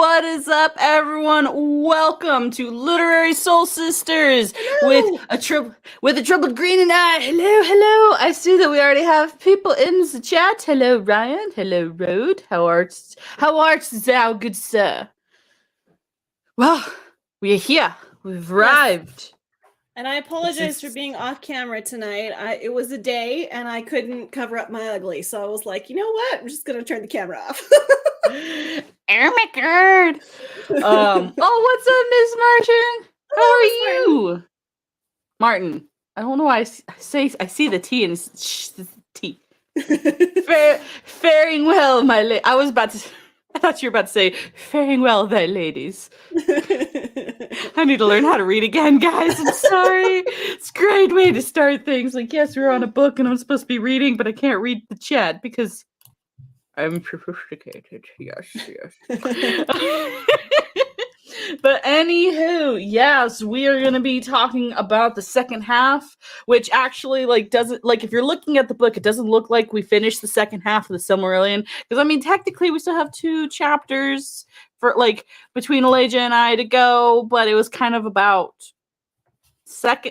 What is up, everyone? Welcome to Literary Soul Sisters with ATroubledGreen and I. Hello. I see that we already have people in the chat. Hello, Ryan. Hello, Rode. How art thou, good sir? Well, we are here. We've arrived. Yes. And I apologize for being off camera tonight. It was a day and I couldn't cover up my ugly. So I was like, you know what? I'm just going to turn the camera off. Oh my god. What's up, Miss Martin? How are you? Martin. I don't know why I see the T and it's the T. Faring well, my lady. I thought you were about to say, faring well, thy ladies. I need to learn how to read again, guys. I'm sorry. It's a great way to start things. Like, yes, we're on a book and I'm supposed to be reading, but I can't read the chat because I'm sophisticated. Yes. But anywho, yes, we are going to be talking about the second half, which actually, doesn't, if you're looking at the book, it doesn't look like we finished the second half of the Silmarillion. Because, technically, we still have 2 chapters for, between Elijah and I to go, but it was kind of about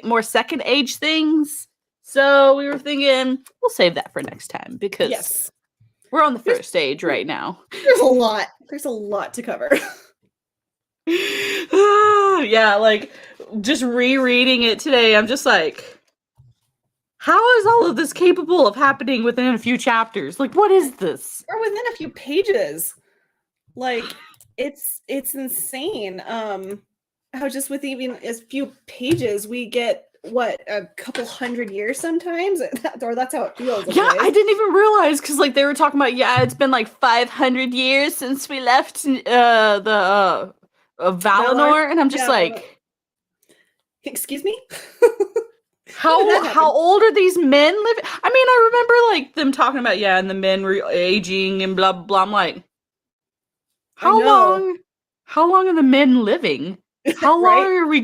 more second age things. So we were thinking, we'll save that for next time, because we're on the first age right now. There's a lot. There's a lot to cover. Yeah, just rereading it today, I'm just like, how is all of this capable of happening within a few chapters? What is this? Or within a few pages. It's insane. How just with even a few pages we get a couple hundred years sometimes, or that's how it feels. Yeah, I didn't even realize because they were talking about it's been 500 years since we left the Valinor, and I'm just excuse me. How old are these men living? I remember them talking about and the men were aging and blah blah. I'm like, how long are the men living? How long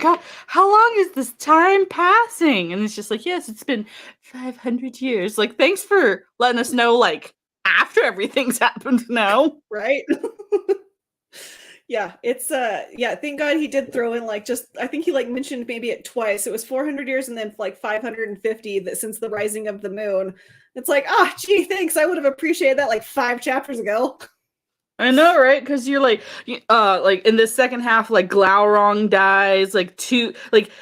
how long is this time passing? And it's just yes, it's been 500 years. Thanks for letting us know after everything's happened now. Right? Yeah, it's thank God he did throw in I think he mentioned maybe it twice. It was 400 years and then 550 since the rising of the moon. It's gee, thanks. I would have appreciated that 5 chapters ago. I know, right? Because you're in the second half, Glaurung dies,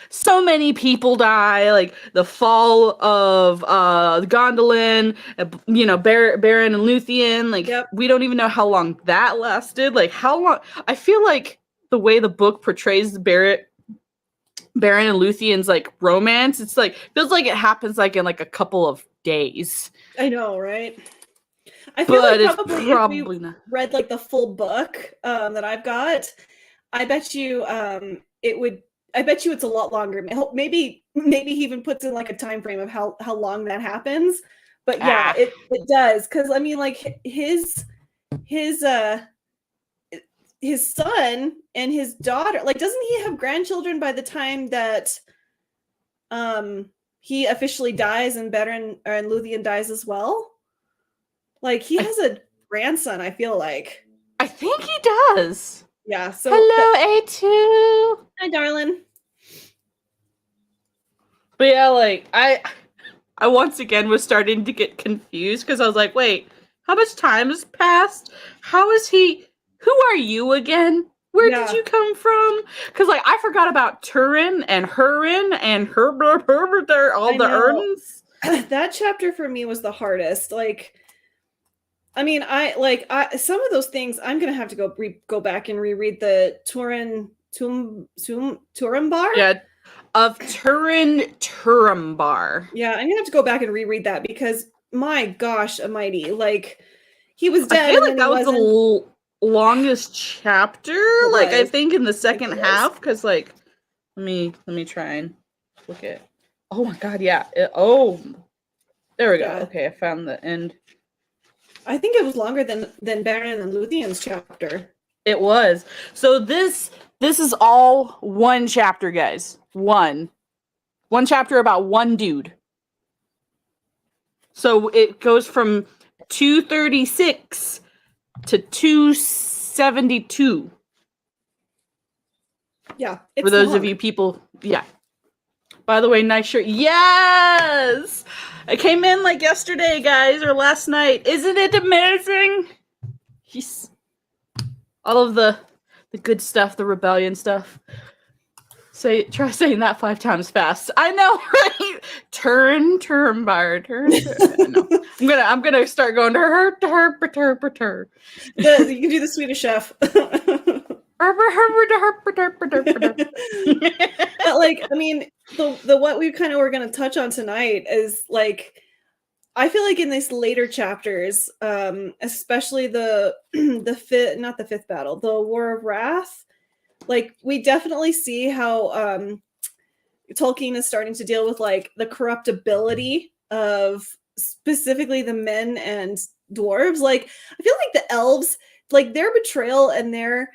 so many people die, the fall of Gondolin, Baron and Luthien, we don't even know how long that lasted, how long. I feel the way the book portrays Baron and Luthien's romance, it's feels like it happens in a couple of days. I know, right? I feel probably if we not. Read the full book that I've got, I bet you it's a lot longer. Maybe he even puts in a time frame of how long that happens. But yeah, it does, because his son and his daughter, doesn't he have grandchildren by the time that he officially dies and Beren and Luthien dies as well? He has a grandson, I feel like. I think he does. Yeah, so... Hello, A2! Hi, darling. But yeah, I once again was starting to get confused, because I was wait, how much time has passed? How is he... Who are you again? Where did you come from? Because, I forgot about Turin and Hurin and Herbert, all the Erdens. That chapter for me was the hardest. I some of those things I'm gonna have to go back and reread the Turambar. Yeah, of Turambar. Yeah, I'm gonna have to go back and reread that, because my gosh, almighty, he was dead. I feel that was the longest chapter. I think in the second half, because let me try and look at. Oh my god, yeah. There we go. Okay, I found the end. I think it was longer than Baron and Luthien's chapter. It was. So this is all one chapter, guys. One chapter about one dude. So it goes from 236 to 272. Yeah. For those of you people, yeah. By the way, nice shirt. Yes! I came in like yesterday, guys, or last night. Isn't it amazing? He's all of the good stuff, the rebellion stuff. Try saying that 5 times fast. I know, right? Turn bar, turn. No. I'm gonna start going to her. You can do the Swedish Chef. But like, I mean, the what we kind of were going to touch on tonight is like, I feel like in these later chapters, especially the fifth battle, the War of Wrath, like we definitely see how Tolkien is starting to deal with like the corruptibility of specifically the men and dwarves. Like I feel like the elves, like their betrayal and their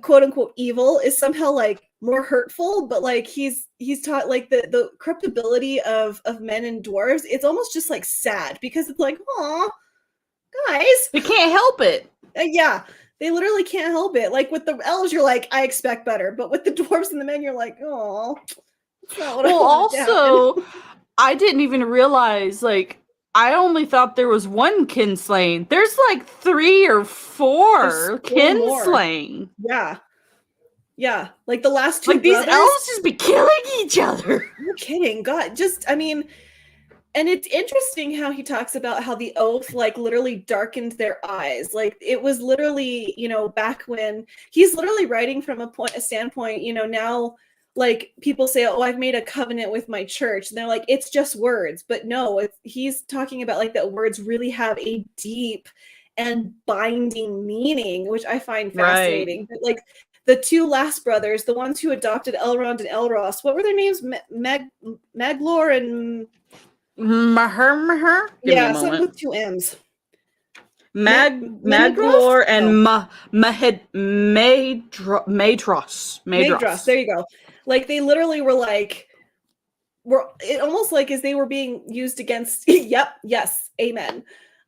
quote unquote evil is somehow like more hurtful, but like he's taught like the corruptibility of men and dwarves. It's almost just like sad because it's like, aw, guys, they can't help it. Yeah, they literally can't help it. Like with the elves, you're like, I expect better, but with the dwarves and the men, you're like, oh. Well, also, I didn't even realize like. I only thought there was 1 kinslaying. There's like 3 or 4 kinslaying. Yeah. Yeah. Like the last 2 like brothers, these elves just be killing each other. You're kidding. God, I mean, and it's interesting how he talks about how the oath like literally darkened their eyes. Like it was literally, you know, back when he's literally writing from a standpoint, you know, now like people say, oh, I've made a covenant with my church. And they're like, it's just words. But no, he's talking about like that words really have a deep and binding meaning, which I find fascinating. Right. But like the 2 last brothers, the ones who adopted Elrond and Elros, what were their names? Maglor and Maher? Yeah, something with 2 M's. Maglor and Maedhros. There you go. Like they literally were like, it almost like as they were being used against. Yep. Yes. Amen.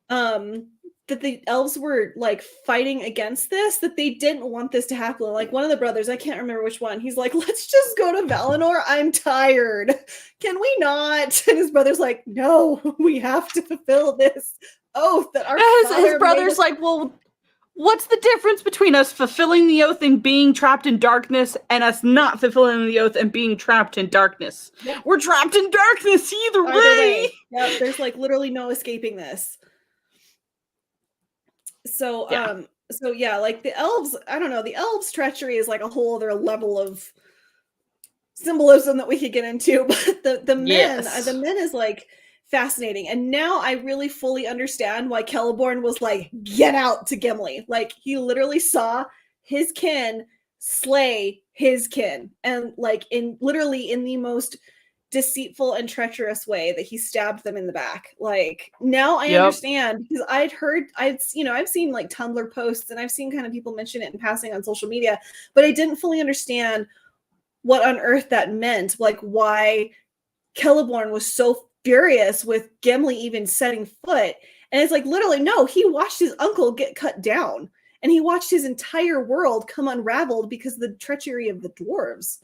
That the elves were like fighting against this, that they didn't want this to happen. Like one of the brothers, I can't remember which one. He's like, let's just go to Valinor. I'm tired. Can we not? And his brother's like, no, we have to fulfill this oath that our his brother's like, well, what's the difference between us fulfilling the oath and being trapped in darkness and us not fulfilling the oath and being trapped in darkness? Yep. We're trapped in darkness either way. Yep, there's like literally no escaping this. So yeah, like the elves, I don't know, the elves' treachery is like a whole other level of symbolism that we could get into, but the men is like fascinating. And now I really fully understand why Celeborn was like, get out to Gimli. Like he literally saw his kin slay his kin, and like literally in the most deceitful and treacherous way that he stabbed them in the back. Like now I understand, because I've seen like Tumblr posts and I've seen kind of people mention it in passing on social media, but I didn't fully understand what on earth that meant. Like why Celeborn was so furious with Gimli even setting foot. And it's like, literally, no, he watched his uncle get cut down, and he watched his entire world come unraveled because of the treachery of the dwarves.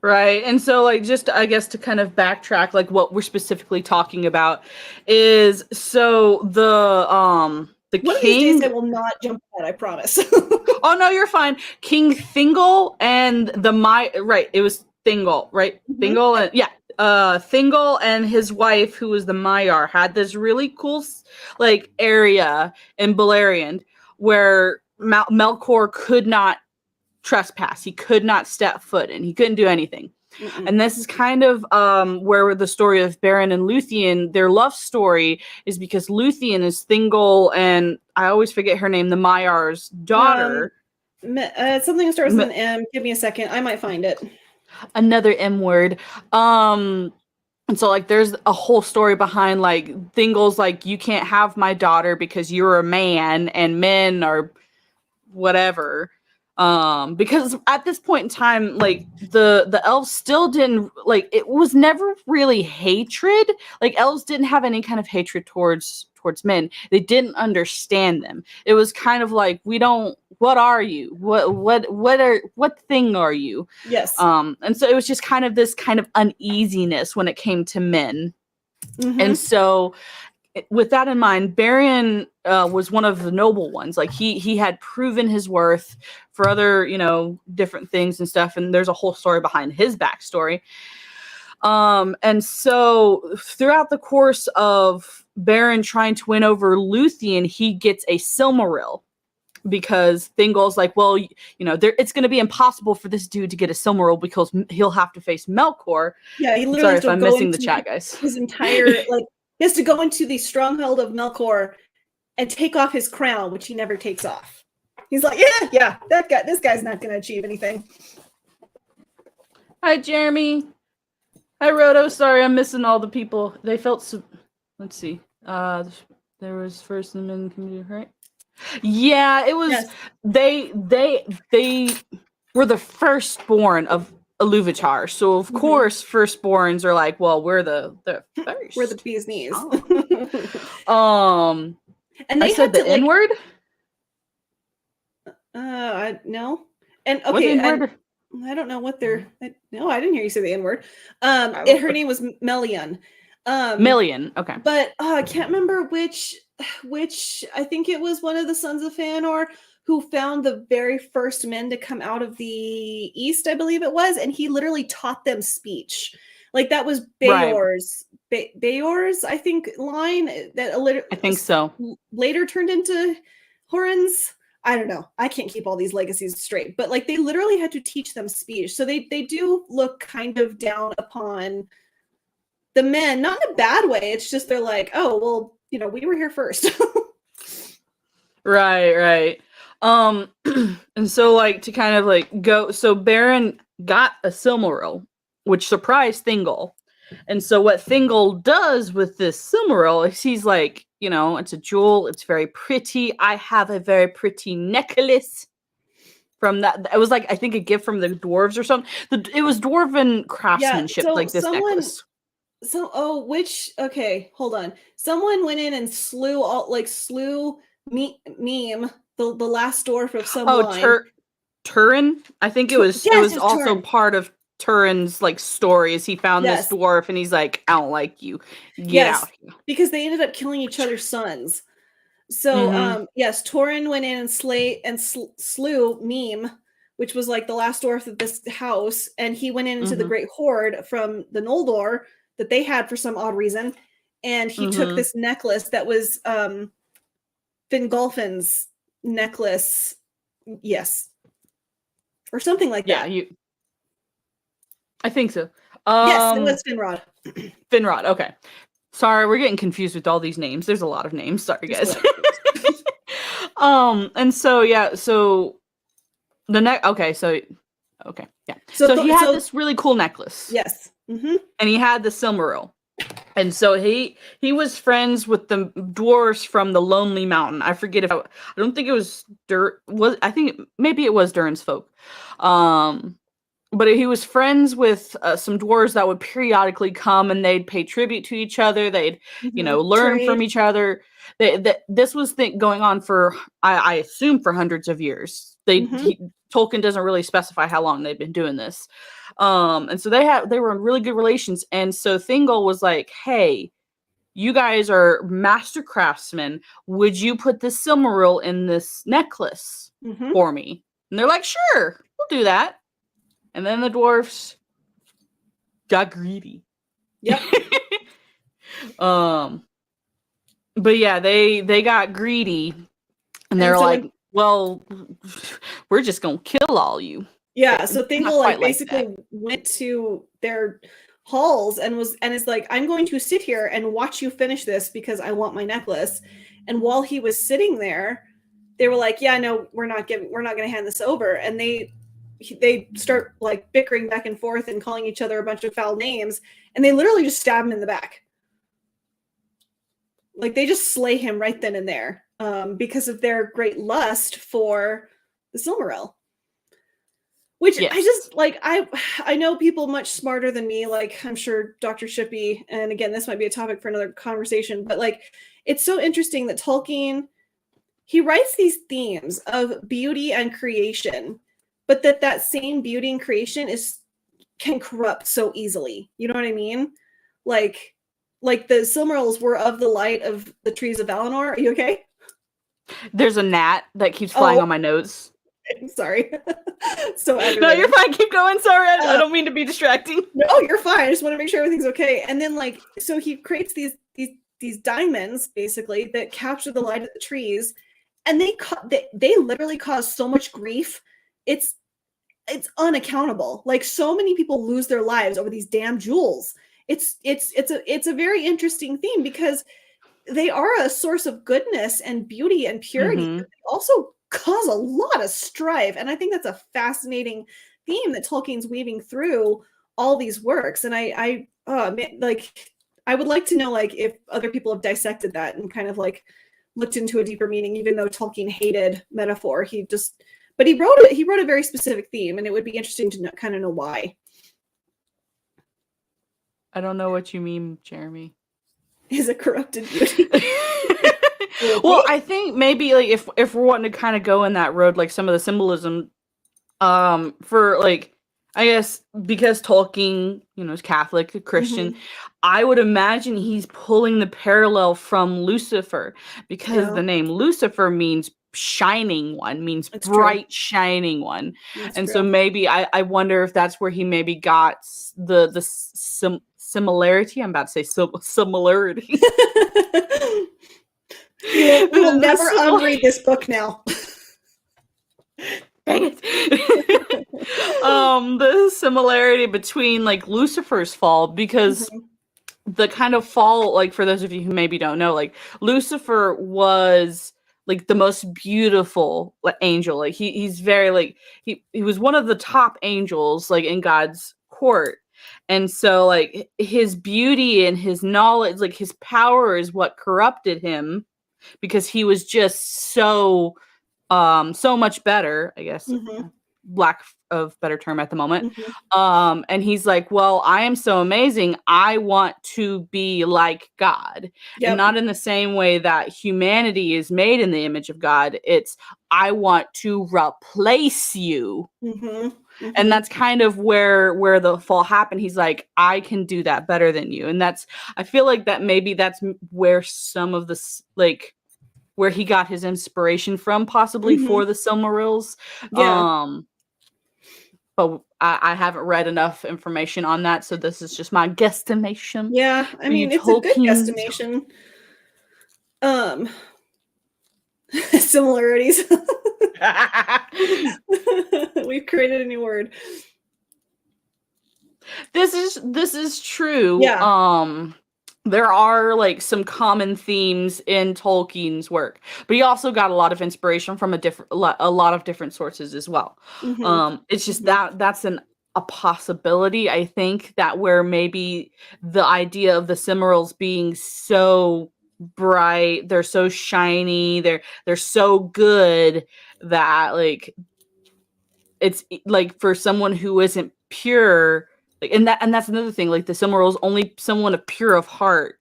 Right. And so like, just, I guess to kind of backtrack, like what we're specifically talking about is, so the One king, of these days I will not jump ahead, I promise. Oh no, you're fine. King Thingol and it was Thingol, right? Mm-hmm. Thingol and Thingol and his wife, who was the Maiar, had this really cool like area in Beleriand where Melkor could not trespass. He could not step foot in. He couldn't do anything. Mm-mm. And this is kind of where the story of Beren and Luthien, their love story, is because Luthien is Thingol and I always forget her name, the Maiar's daughter. Something that starts with an M. Give me a second. I might find it. Another M word. And so like there's a whole story behind like Thingol's like, you can't have my daughter because you're a man and men are whatever. Because at this point in time, like the elves still didn't, like, it was never really hatred. Like elves didn't have any kind of hatred towards men. They didn't understand them. It was kind of like, we don't What are you? What thing are you? Yes. And so it was just kind of this kind of uneasiness when it came to men. And so with that in mind, Berion was one of the noble ones. Like he had proven his worth for other, different things and stuff. And there's a whole story behind his backstory. And so throughout the course of Berion trying to win over Luthien, he gets a Silmaril because Thingol's like, well, it's going to be impossible for this dude to get a Silmaril because he'll have to face Melkor. Yeah, he literally has to I'm missing the chat, guys. His entire he has to go into the stronghold of Melkor and take off his crown, which he never takes off. He's like, yeah, this guy's not going to achieve anything. Hi, Jeremy. Hi, Roto. Sorry, I'm missing all the people. They felt let's see. There was first in the men community, right? Yeah, it was. Yes. They were the firstborn of Iluvatar, so of course, firstborns are like, well, we're the first. We're the bee's knees. Oh. And they said the N word. No, and okay, and I don't know what they're. No, I didn't hear you say the N word. Her name was Melian. Melian, okay. But I can't remember which. I think it was one of the sons of Fëanor who found the very first men to come out of the east, I believe it was, and he literally taught them speech. Like that was Beor's, Beor's, I think, line that I think so. Later turned into Horan's. I don't know. I can't keep all these legacies straight, but like they literally had to teach them speech. So they do look kind of down upon the men, not in a bad way. It's just they're like, oh, well, we were here first. Right. And so like to kind of like go, so Berion got a Silmaril, which surprised Thingol. And so what Thingol does with this Silmaril is he's like, it's a jewel, it's very pretty. I have a very pretty necklace from that. It was like, I think a gift from the dwarves or something. It was dwarven craftsmanship, like this necklace. Okay, hold on. Someone went in and slew Meme, the last dwarf of some line. Turin? I think it was also Turin. Part of Turin's like story is he found this dwarf and he's like, I don't like you. Get out here. Because they ended up killing each other's sons. So yes, Turin went in and slew Meme, which was like the last dwarf of this house, and he went into the Great Horde from the Noldor that they had for some odd reason, and he took this necklace that was Fingolfin's necklace, yes, or something like that. Yeah, I think so. Yes, it was Finrod. Finrod, okay. Sorry, we're getting confused with all these names. There's a lot of names. Sorry, guys. And so So he had this really cool necklace. Yes. And he had the Silmaril. And so he was friends with the dwarves from the Lonely Mountain. I forget I don't think it was I think maybe it was Durin's folk. But he was friends with some dwarves that would periodically come and they'd pay tribute to each other. They'd, learn from each other. This was going on for, I assume, for hundreds of years. Tolkien doesn't really specify how long they've been doing this. And so they were in really good relations. And so Thingol was like, hey, you guys are master craftsmen. Would you put this Silmaril in this necklace for me? And they're like, sure, we'll do that. And then the dwarfs got greedy. Yep. But yeah, they got greedy, and they're like, well, we're just gonna kill all you. Yeah, so Thingol basically went to their halls and is like, I'm going to sit here and watch you finish this because I want my necklace. And while he was sitting there, they were like, yeah, no, we're not gonna hand this over. And they start like bickering back and forth and calling each other a bunch of foul names, and they literally just stab him in the back. Like they just slay him right then and there, because of their great lust for the Silmaril. Which I just like, I know people much smarter than me, like I'm sure Dr. Shippey, and again, this might be a topic for another conversation, but like it's so interesting that Tolkien, he writes these themes of beauty and creation, but that same beauty and creation can corrupt so easily. You know what I mean? Like the Silmarils were of the light of the trees of Valinor. Are you okay? There's a gnat that keeps flying on my nose. I'm sorry. So aggravating. No, you're fine. Keep going. Sorry, I don't mean to be distracting. No, you're fine. I just want to make sure everything's okay. And then, like, so he creates these diamonds basically that capture the light of the trees, and they literally cause so much grief. It's unaccountable. Like, so many people lose their lives over these damn jewels. It's a very interesting theme because they are a source of goodness and beauty and purity, but they also cause a lot of strife. And I think that's a fascinating theme that Tolkien's weaving through all these works. And I would like to know, like, if other people have dissected that and kind of like looked into a deeper meaning, even though Tolkien hated metaphor. He wrote a very specific theme, and it would be interesting to kind of know why. I don't know what you mean, Jeremy. Is it corrupted beauty? Well, I think maybe, like, if we're wanting to kind of go in that road, like some of the symbolism, for, like, I guess because Tolkien, is Catholic, a Christian, I would imagine he's pulling the parallel from Lucifer, because the name Lucifer means shining one, means that's bright, true. Shining one. That's and true. So maybe I wonder if that's where he maybe got the similarity. I'm about to say similarity. We'll never unread this book now. Dang it. The similarity between, like, Lucifer's fall, because the kind of fall, like, for those of you who maybe don't know, like, Lucifer was, like, the most beautiful angel. Like, he's very, like, he was one of the top angels, like, in God's court. And so, like, his beauty and his knowledge, like, his power is what corrupted him, because he was just so much better, I guess, lack of better term at the moment. And he's like, well, I am so amazing, I want to be like God. And not in the same way that humanity is made in the image of God. It's, I want to replace you. And that's kind of where the fall happened. He's like, I can do that better than you. And I feel like that maybe that's where some of this, like, where he got his inspiration from, possibly for the Silmarils. But I haven't read enough information on that, so this is just my guesstimation. Yeah, I mean, it's a good guesstimation. Similarities. We've created a new word. This is true. Yeah. There are, like, some common themes in Tolkien's work, but he also got a lot of inspiration from a lot of different sources as well. It's just that's a possibility. I think that where maybe the idea of the Silmarils being so bright, they're so shiny, they're so good, that, like, it's like for someone who isn't pure. Like, and that's another thing. Like, the Silmarils, only someone of pure of heart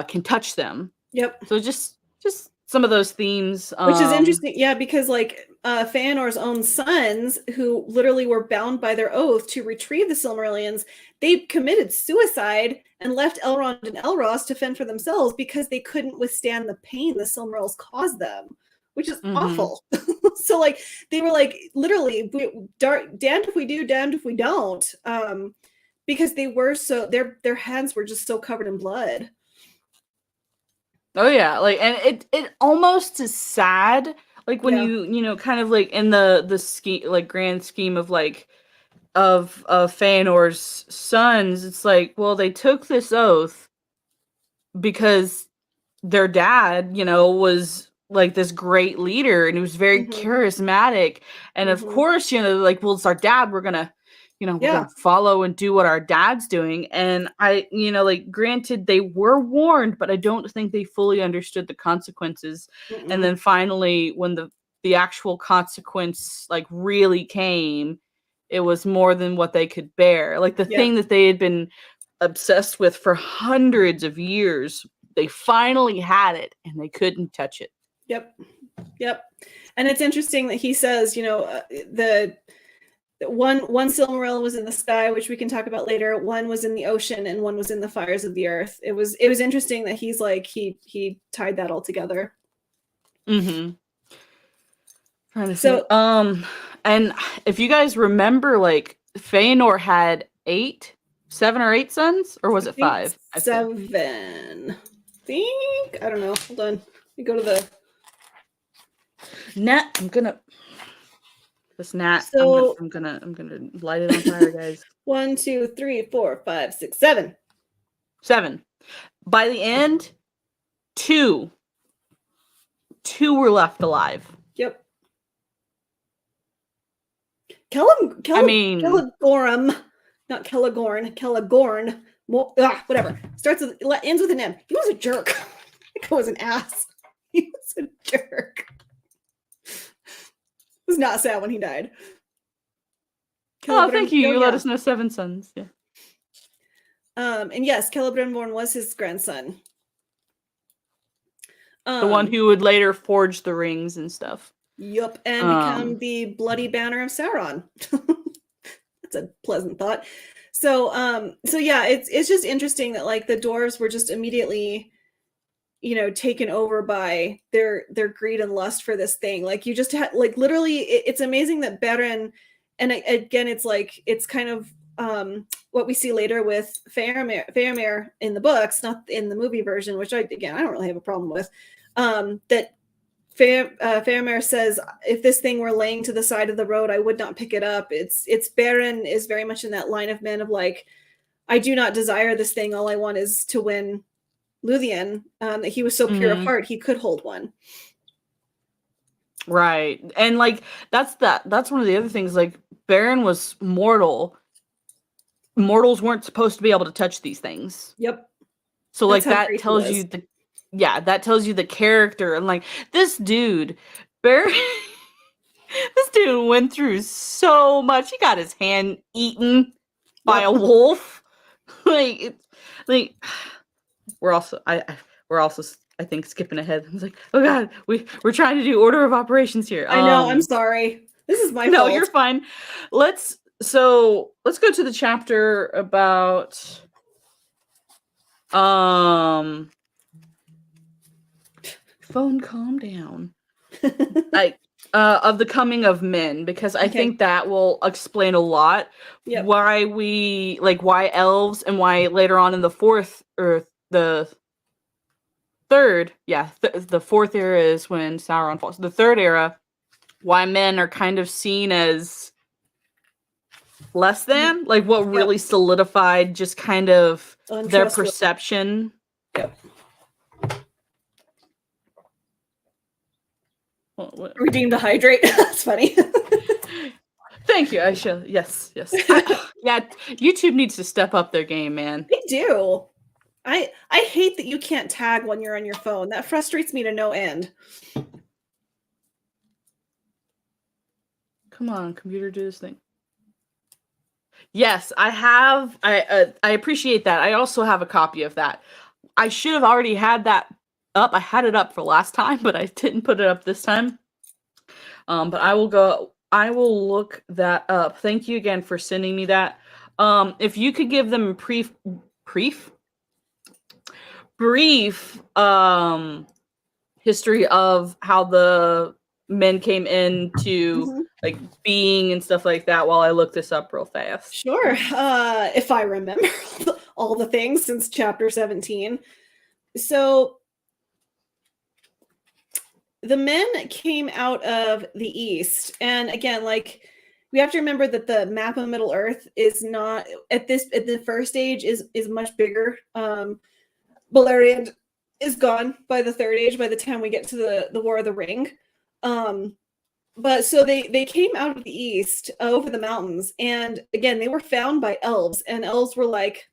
can touch them. So just some of those themes, which is interesting. Yeah, because, like, Feanor's own sons, who literally were bound by their oath to retrieve the Silmarillions, they committed suicide and left Elrond and Elros to fend for themselves because they couldn't withstand the pain the Silmarils caused them, which is awful. So, like, they were like, literally, damned if we do, damned if we don't, because they were so, their hands were just so covered in blood. Oh yeah, like, and it almost is sad, like, when you kind of, like, in the scheme, like, grand scheme of, like, of Feanor's sons, it's like, well, they took this oath because their dad, was, like, this great leader, and he was very charismatic, and of course, like, well, it's our dad, we're gonna follow and do what our dad's doing. And I, like, granted, they were warned, but I don't think they fully understood the consequences. And then finally, when the actual consequence, like, really came, it was more than what they could bear. Like, the thing that they had been obsessed with for hundreds of years, they finally had it, and they couldn't touch it. Yep. And it's interesting that he says, the one Silmarillion was in the sky, which we can talk about later. One was in the ocean, and one was in the fires of the earth. It was interesting that he's like he tied that all together. Mm-hmm. Trying to think. And if you guys remember, like Feanor had 7 or 8 sons, or was it 5? 7. I don't know. Hold on. Let me go to the Nat. This gnat. So I'm gonna light it on fire, guys. 1, 2, 3, 4, 5, 6, 7. 7. By the end, 2 were left alive. Yep. Kelagorm, not Kelagorn, Kelagorn. Whatever. Ends with an M. He was a jerk. He was an ass. He was a jerk. Was not sad when he died. Thank you. You let us know 7 sons. Yeah. And yes, Celebrimbor was his grandson. The one who would later forge the rings and stuff. Yup, and become the bloody banner of Sauron. That's a pleasant thought. So yeah, it's just interesting that like the dwarves were just immediately, taken over by their greed and lust for this thing. Like you just had like literally, it's amazing that Beren, and again, it's like it's kind of what we see later with Faramir in the books, not in the movie version, which I don't really have a problem with. That Faramir says, if this thing were laying to the side of the road, I would not pick it up. It's Beren is very much in that line of men of like, I do not desire this thing. All I want is to win Luthien. That he was so pure of heart, he could hold one. Right. And like, that's one of the other things. Like, Beren was mortal. Mortals weren't supposed to be able to touch these things. Yep. So like that tells you that tells you the character, and like this dude, Beren, this dude went through so much. He got his hand eaten by a wolf. We're also I think skipping ahead. I was like, oh god, we're trying to do order of operations here. I know. I'm sorry. This is my fault. No, you're fine. Let's go to the chapter about phone, calm down. Of the coming of men, because I think that will explain a lot. Yep. Why elves, and why later on in the fourth or the third, the fourth era is when Sauron falls. The third era, why men are kind of seen as less than, like what really solidified just kind of their perception. Yep. Redeemed to hydrate. That's funny. Thank you, Aisha. Yes. YouTube needs to step up their game, man. They do. I hate that you can't tag when you're on your phone. That frustrates me to no end. Come on, computer, do this thing. Yes, I have. I appreciate that. I also have a copy of that. I should have already had that up. I had it up for last time, but I didn't put it up this time. But I will look that up. Thank you again for sending me that. If you could give them a brief history of how the men came into like being and stuff like that while I look this up real fast. Sure. If I remember all the things since chapter 17. So the men came out of the east, and again, like we have to remember that the map of Middle Earth is not at the first age is much bigger. Beleriand is gone by the third age by the time we get to the War of the Ring. But so they came out of the east over the mountains, and again they were found by elves, and elves were like,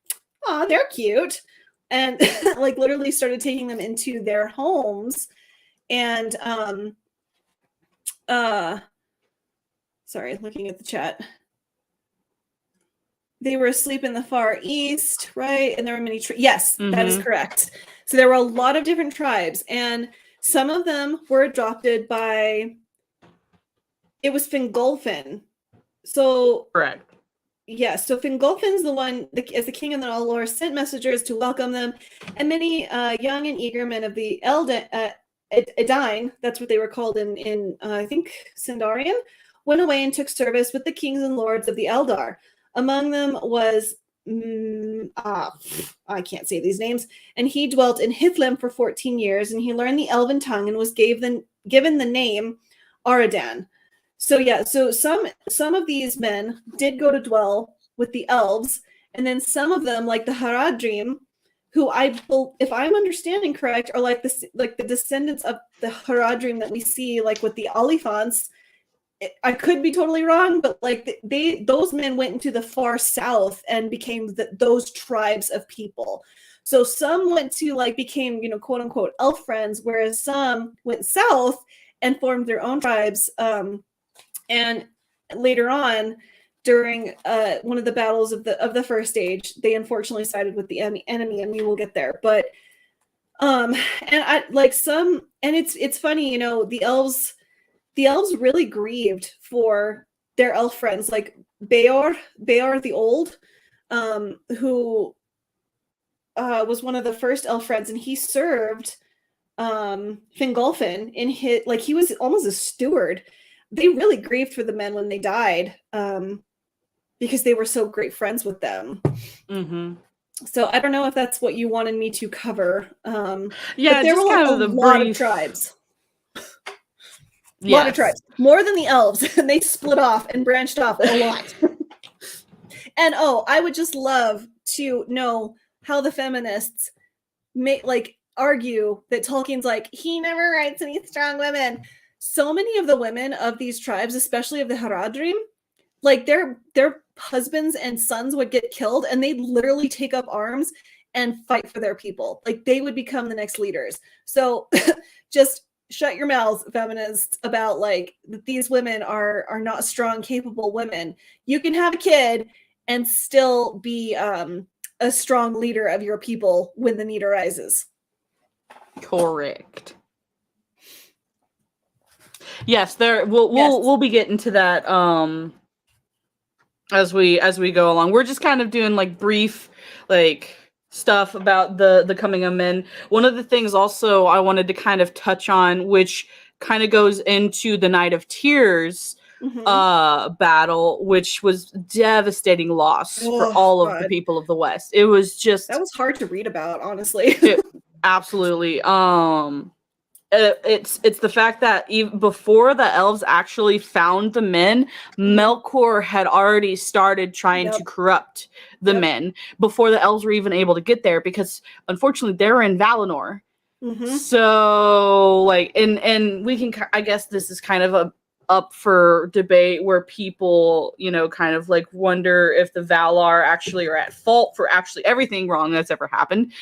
"Oh, they're cute," and like literally started taking them into their homes. And sorry, looking at the chat. They were asleep in the far east, right? And there were many tribes. Yes, that is correct. So there were a lot of different tribes. And Some of them were adopted by, it was Fingolfin. So correct. yeah, so Fingolfin's the one, as the king of the Allor, sent messengers to welcome them, and many young and eager men of the Edain, that's what they were called in I think Sindarian, went away and took service with the kings and lords of the Eldar. Among them was I can't say these names, and he dwelt in Hithlum for 14 years, and he learned the Elven tongue and was given the name Aradan. So yeah, so some of these men did go to dwell with the elves, and then some of them, like the Haradrim, who if I'm understanding correct, are like the descendants of the Haradrim that we see like with the Oliphants. I could be totally wrong, but like those men went into the far south and became those tribes of people. So some went to like became, quote unquote elf friends, whereas some went south and formed their own tribes. And later on, during one of the battles of the First Age, they unfortunately sided with the enemy, and we will get there. But and I like some, and it's funny, the elves really grieved for their elf friends, like Beor the Old, who was one of the first elf friends, and he served Fingolfin in his, like he was almost a steward. They really grieved for the men when they died, because they were so great friends with them. Mm-hmm. So I don't know if that's what you wanted me to cover. Yeah, but there just were kind a of the lot brief of tribes. A yes. lot of tribes, more than the elves, and they split off and branched off a lot. And I would just love to know how the feminists argue that Tolkien's like, he never writes any strong women. So many of the women of these tribes, especially of the Haradrim, like their husbands and sons would get killed, and they'd literally take up arms and fight for their people. Like they would become the next leaders. So just shut your mouths, feminists, about like these women are not strong, capable women. You can have a kid and still be a strong leader of your people when the need arises. Correct. Yes, we'll be getting to that as we go along. We're just kind of doing like brief like stuff about the coming of men. One of the things also I wanted to kind of touch on, which kind of goes into the Night of Tears battle, which was devastating loss for all of the people of the West. It was just, that was hard to read about, honestly. Absolutely. It's the fact that even before the elves actually found the men, Melkor had already started trying to corrupt the men before the elves were even able to get there, because unfortunately they're in Valinor. So like, and we can, I guess this is kind of up for debate where people, kind of like wonder if the Valar actually are at fault for actually everything wrong that's ever happened,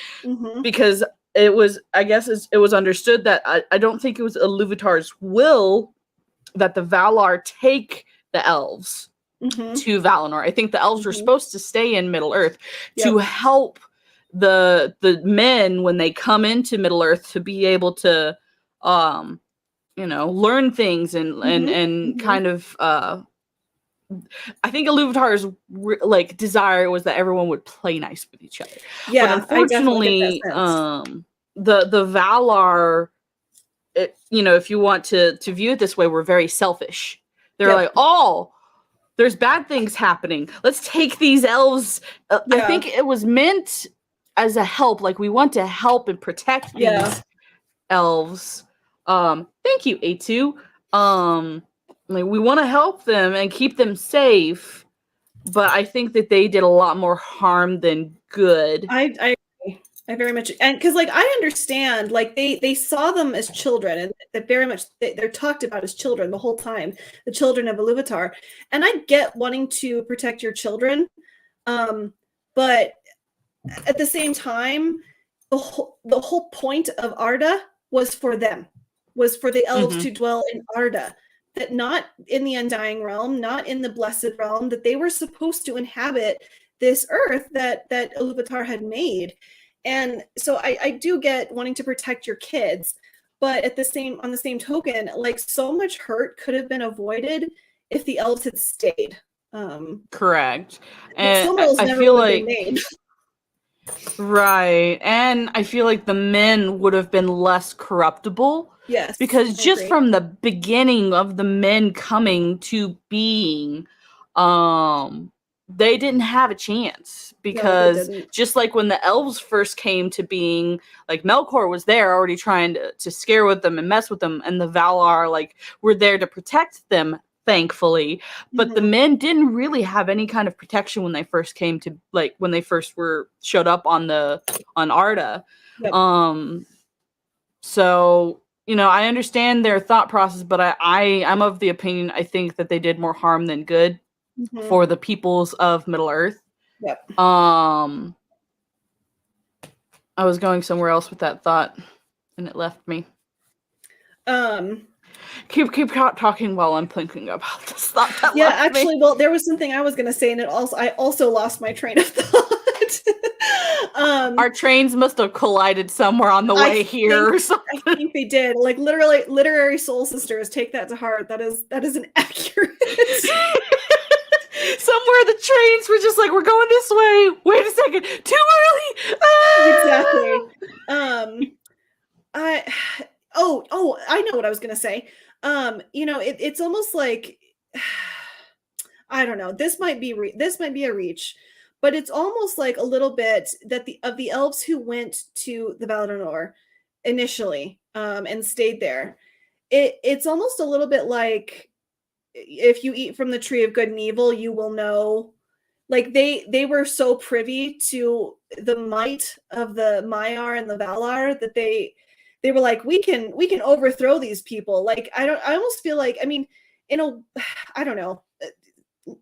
because it was, I guess it was understood that I don't think it was Iluvatar's will that the Valar take the elves to Valinor. I think the elves were supposed to stay in Middle-earth to help the men when they come into Middle-earth to be able to learn things and kind of I think Iluvatar's desire was that everyone would play nice with each other. Yeah, but unfortunately, the Valar, if you want to view it this way, were very selfish. They're like, oh, there's bad things happening. Let's take these elves. I think it was meant as a help. Like, we want to help and protect these elves. Thank you, A2. Like, we want to help them and keep them safe, but I think that they did a lot more harm than good. I very much, and because like I understand, like they saw them as children, and that very much they're talked about as children the whole time, the children of Iluvatar, and I get wanting to protect your children, but at the same time, the whole point of Arda was for them, was for the elves to dwell in Arda, that not in the Undying Realm, not in the Blessed Realm, that they were supposed to inhabit this earth that Iluvatar had made. And so I do get wanting to protect your kids, But on the same token, like, so much hurt could have been avoided if the elves had stayed. Correct. And Silmarils I never feel would have like been made. right. And I feel like the men would have been less corruptible. Yes. Because just from the beginning of the men coming to being, they didn't have a chance. Because just like when the elves first came to being, like Melkor was there already trying to scare with them and mess with them, and the Valar like were there to protect them, thankfully. But the men didn't really have any kind of protection when they first came to, like, when they first showed up on Arda. Yep. So, you know, I understand their thought process, but I'm of the opinion, I think that they did more harm than good for the peoples of Middle Earth. Yep. I was going somewhere else with that thought, and it left me. Keep talking while I'm thinking about this thought. Yeah, actually, well, there was something I was going to say, and I also lost my train of thought. Our trains must have collided somewhere on the way here or something. I think they did. Like, literally, literary soul sisters, take that to heart. That is an accurate. Somewhere the trains were just like, we're going this way. Wait a second, too early. Exactly. I know what I was gonna say. You know, it's almost like, I don't know. This might be a reach, but it's almost like a little bit that the elves who went to the Valinor initially, and stayed there. It's almost a little bit like, if you eat from the tree of good and evil, you will know. Like, they were so privy to the might of the Maiar and the Valar that they were like, we can overthrow these people. Like, I almost feel like, I mean, I don't know,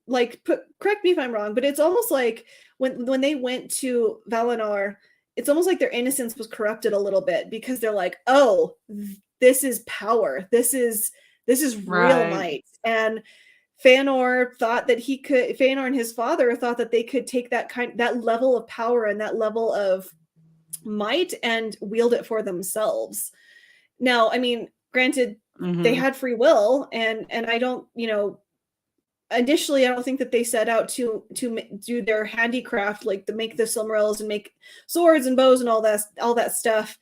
like, correct me if I'm wrong, but it's almost like when they went to Valinor, it's almost like their innocence was corrupted a little bit, because they're like, oh, this is power. This is real might. And Fëanor and his father thought that they could take that level of power and that level of might and wield it for themselves. Now, I mean, granted, they had free will, and I don't, you know, initially, I don't think that they set out to do their handicraft, like to make the Silmarils and make swords and bows and all that stuff,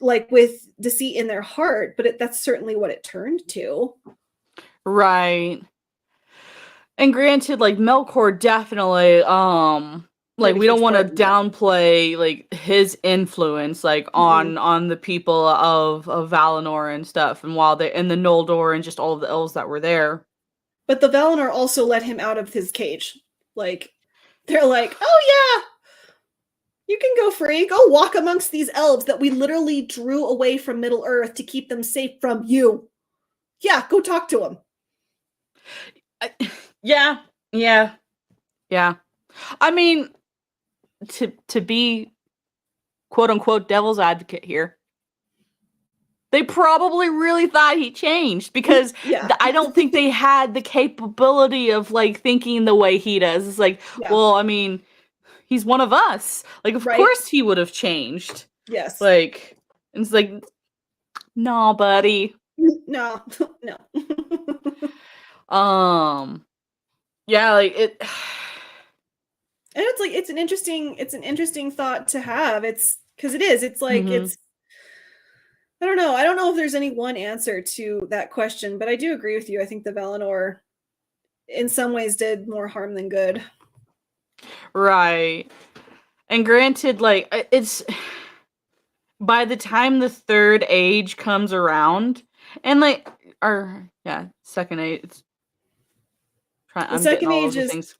like, with deceit in their heart, but that's certainly what it turned to. Right. And granted, like, Melkor definitely, like, we don't want to downplay, like, his influence, like, on the people of Valinor and stuff, and while they in the Noldor and just all of the elves that were there. But the Valinor also let him out of his cage. Like, they're like, oh yeah, you can go free. Go walk amongst these elves that we literally drew away from Middle Earth to keep them safe from you. Yeah, go talk to them. Yeah. I mean, to be quote unquote devil's advocate here, they probably really thought he changed, because I don't think they had the capability of, like, thinking the way he does. It's like, well, I mean, he's one of us. Like, of course he would have changed. Yes. Like, it's like, no, buddy. No. Yeah, like, it. And it's like, it's an interesting thought to have. It's because it's like, it's, I don't know if there's any one answer to that question, but I do agree with you. I think the Valinor in some ways did more harm than good. Right. And granted, like, it's by the time the third age comes around, and like, second age. The second age is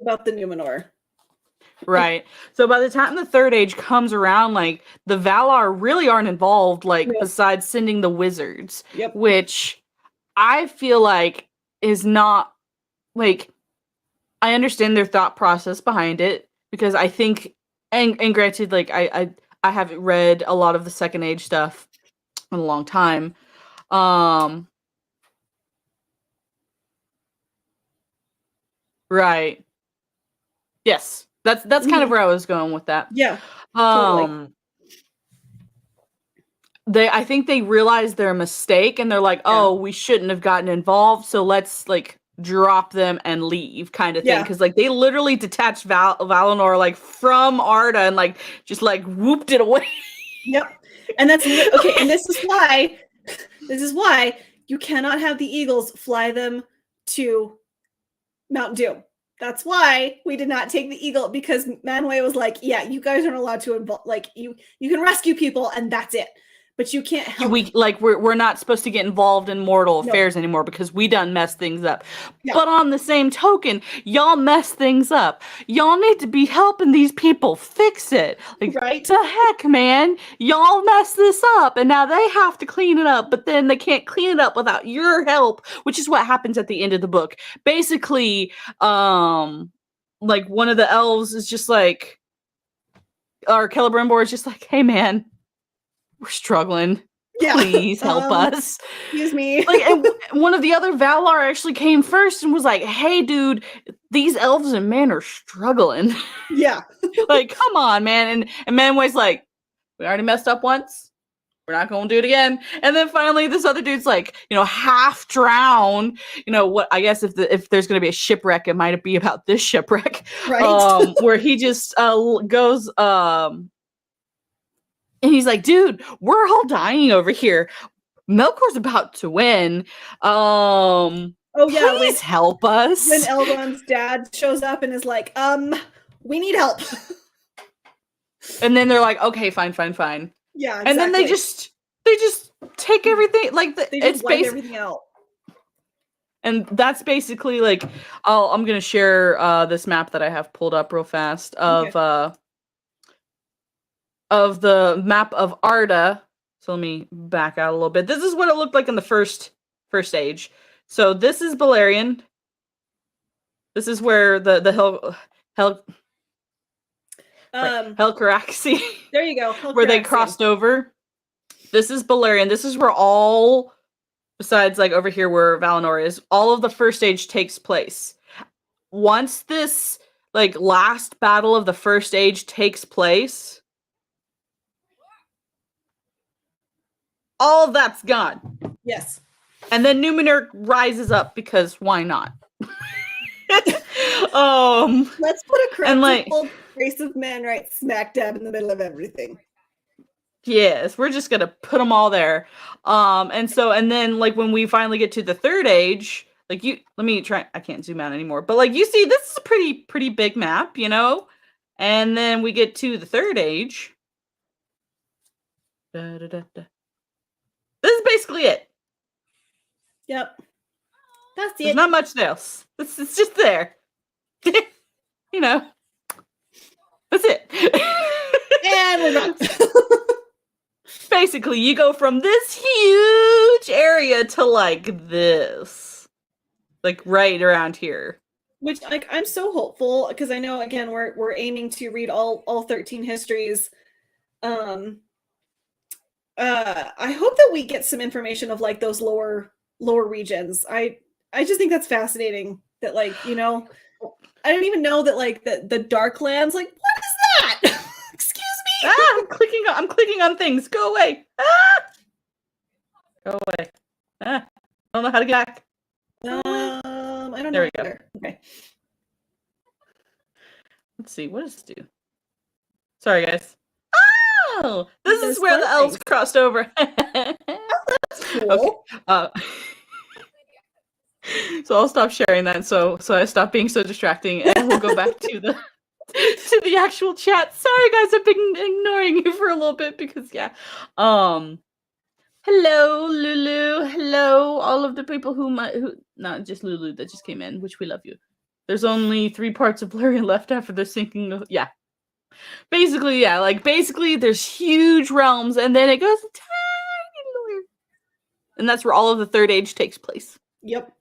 about the Numenor. Right. So by the time the third age comes around, like, the Valar really aren't involved, like, besides sending the wizards. Yep. Which I feel like is not, like, I understand their thought process behind it, because I think, and granted, like, I haven't read a lot of the second age stuff in a long time. Right. Yes. That's kind of where I was going with that. Yeah. Totally. I think they realize their mistake and they're like, oh, we shouldn't have gotten involved, so let's like drop them and leave, kind of thing. Because like they literally detached Valinor like from Arda and like just like whooped it away. Yep. And that's okay. And this is why you cannot have the eagles fly them to Mount Doom. That's why we did not take the eagle, because Manwë was like, yeah, you guys aren't allowed to involve, like you can rescue people and that's it. But you can't help. We're not supposed to get involved in mortal affairs anymore because we done messed things up. Yeah. But on the same token, y'all mess things up. Y'all need to be helping these people fix it. Like, the heck, man? Y'all mess this up, and now they have to clean it up, but then they can't clean it up without your help, which is what happens at the end of the book. Basically, like one of the elves is just like, or Celebrimbor is just like, hey, man, we're struggling. Please help us. Excuse me. Like, and one of the other Valar actually came first and was like, hey, dude, these elves and men are struggling. Yeah. Like, come on, man. And Manwë's like, we already messed up once. We're not going to do it again. And then finally, this other dude's like, half drowned. What? I guess if there's going to be a shipwreck, it might be about this shipwreck. Right. Where he just goes... And he's like, dude, we're all dying over here. Melkor's about to win. Please help us. When Elrond's dad shows up and is like, we need help. And then they're like, okay, fine. Yeah, exactly. And then they just take everything, like they just wipe everything out. And that's basically like, I'm gonna share this map that I have pulled up real fast of the map of Arda. So let me back out a little bit. This is what it looked like in the first age. So this is Beleriand. This is where the Helcaraxy. There you go. Where they crossed over. This is Beleriand. This is where all, besides like over here where Valinor is, all of the first age takes place. Once this like last battle of the first age takes place, all of that's gone. Yes. And then Numenor rises up because why not? Let's put a corruptible race of men right smack dab in the middle of everything. Yes, we're just gonna put them all there. And then like when we finally get to the third age, like let me try. I can't zoom out anymore, but like you see, this is a pretty big map, And then we get to the third age. This is basically it. Yep. That's it. There's not much else. It's just there. That's it. And we're done. Basically, you go from this huge area to like this. Like right around here. Which like I'm so hopeful because I know again we're aiming to read all 13 histories. I hope that we get some information of like those lower regions. I just think that's fascinating that like, I don't even know that like the Darklands, like what is that? Excuse me. I'm clicking on things. Go away. Ah! Go away. I don't know how to get back. I don't know. There we go. Okay. Let's see. What does this do? Sorry, guys. Oh, this is where the elves crossed over. That's cool. Okay. So I'll stop sharing that. So I stop being so distracting, and we'll go back to the actual chat. Sorry, guys, I've been ignoring you for a little bit because Hello, Lulu. Hello, all of the people who not just Lulu that just came in, which we love you. There's only 3 parts of Beleriand left after the sinking of Basically, there's huge realms, and then it goes tiny lower. And that's where all of the third age takes place. Yep.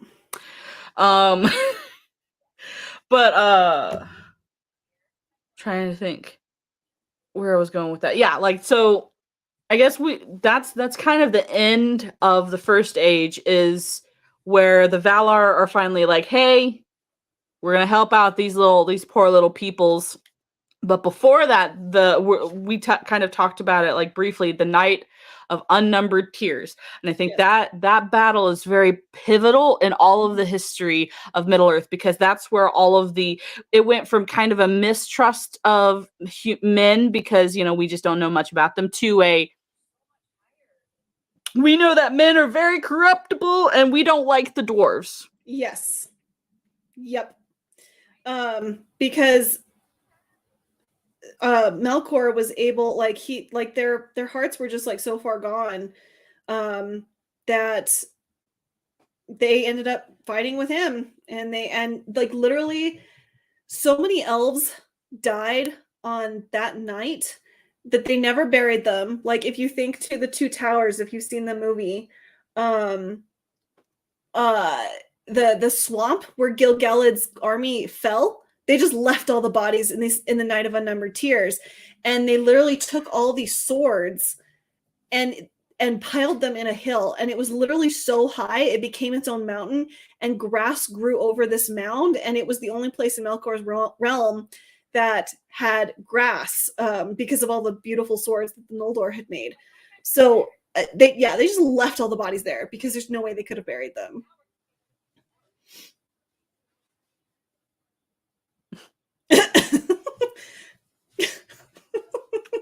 But trying to think where I was going with that. Yeah, like so I guess that's kind of the end of the first age, is where the Valar are finally like, hey, we're gonna help out these poor little peoples. But before that, we kind of talked about it like briefly, the Night of Unnumbered Tears. And I think that battle is very pivotal in all of the history of Middle-earth, because that's where all of it went from kind of a mistrust of men because, we just don't know much about them, to we know that men are very corruptible and we don't like the dwarves. Yes. Yep. Because Melkor was able, their hearts were just like so far gone that they ended up fighting with him, and literally so many elves died on that night that they never buried them. Like, if you think to the Two Towers, if you've seen the movie, the swamp where Gil-galad's army fell, they just left all the bodies in the Night of Unnumbered Tears, and they literally took all these swords and piled them in a hill, and it was literally so high it became its own mountain, and grass grew over this mound, and it was the only place in Melkor's realm that had grass because of all the beautiful swords that the Noldor had made. So they just left all the bodies there because there's no way they could have buried them.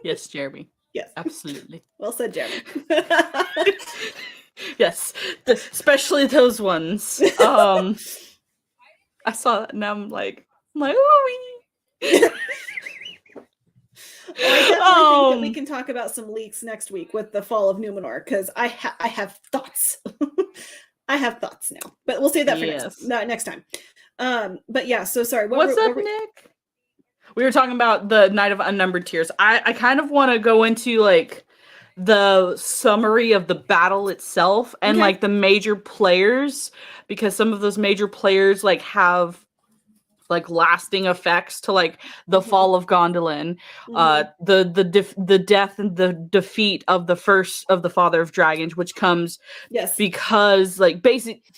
Yes, Jeremy. Yes. Absolutely. Well said, Jeremy. Yes. Especially those ones. I saw that and I'm like, oh, I definitely think that we can talk about some leaks next week with the fall of Numenor, because I have thoughts. I have thoughts now, but we'll save that for next time. But yeah, so sorry. What's up, Nick? We were talking about the Night of Unnumbered Tears. I kind of want to go into like the summary of the battle itself and like the major players, because some of those major players like have like lasting effects to like the fall of Gondolin, the death and the defeat of the first of the Father of Dragons, which comes because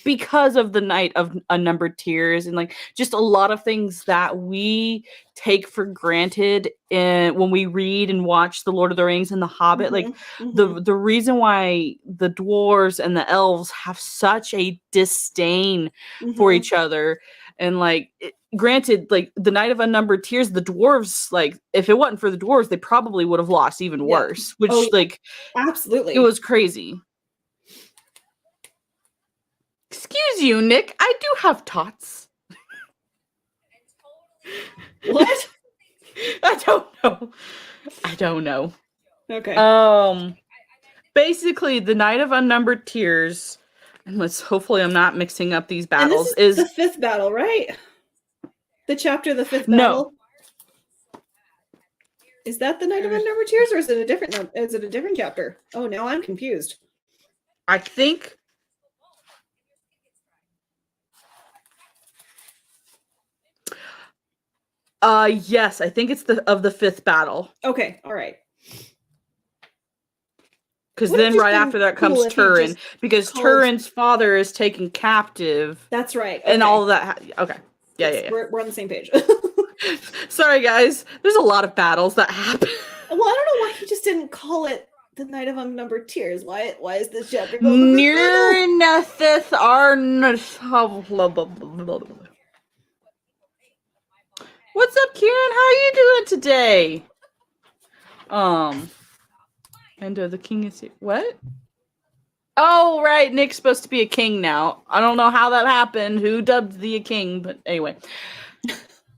because of the Night of Unnumbered Tears, and like just a lot of things that we take for granted when we read and watch The Lord of the Rings and The Hobbit. The reason why the dwarves and the elves have such a disdain for each other, and like granted, like the Night of Unnumbered Tears, the dwarves, like if it wasn't for the dwarves, they probably would have lost even worse, which absolutely, it was crazy. Excuse you, Nick, I do have tots. What? I don't know. Okay. Basically the Night of Unnumbered Tears, and hopefully I'm not mixing up these battles, and this is the fifth battle, right? The chapter, the fifth battle. No. Is that the Night of Unnumbered Tears, or is it a different chapter? Oh, now I'm confused. I think yes, I think it's the fifth battle. Okay, all right. Because then right after that comes Turin, because Turin's father is taken captive. That's right. Okay. And all of that. Okay. Yeah. We're on the same page. Sorry, guys. There's a lot of battles that happen. Well, I don't know why he just didn't call it the Night of Unnumbered Tears. Why is this chapter called What's up, Kieran? How are you doing today? Mando, the king is here. What? Oh, right. Nick's supposed to be a king now. I don't know how that happened. Who dubbed thee a king? But anyway.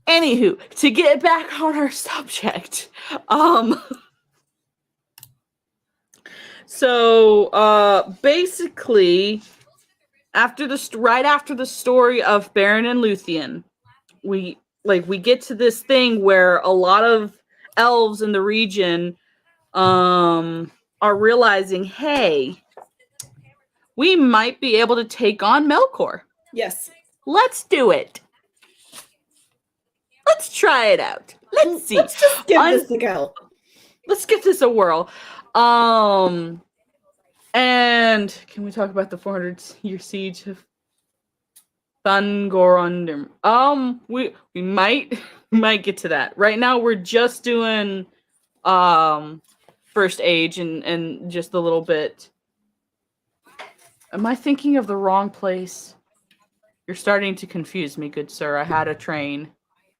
Anywho, to get back on our subject. So, basically, right after the story of Beren and Luthien, we get to this thing where a lot of elves in the region are realizing, hey, we might be able to take on Melkor. Yes. Let's do it. Let's try it out. Let's see. Let's just give this a go. Let's give this a whirl. And can we talk about the 400-year siege of Thungorundum? We might. Might get to that. Right now we're just doing first age and just a little bit. Am I thinking of the wrong place? You're starting to confuse me, good sir. I had a train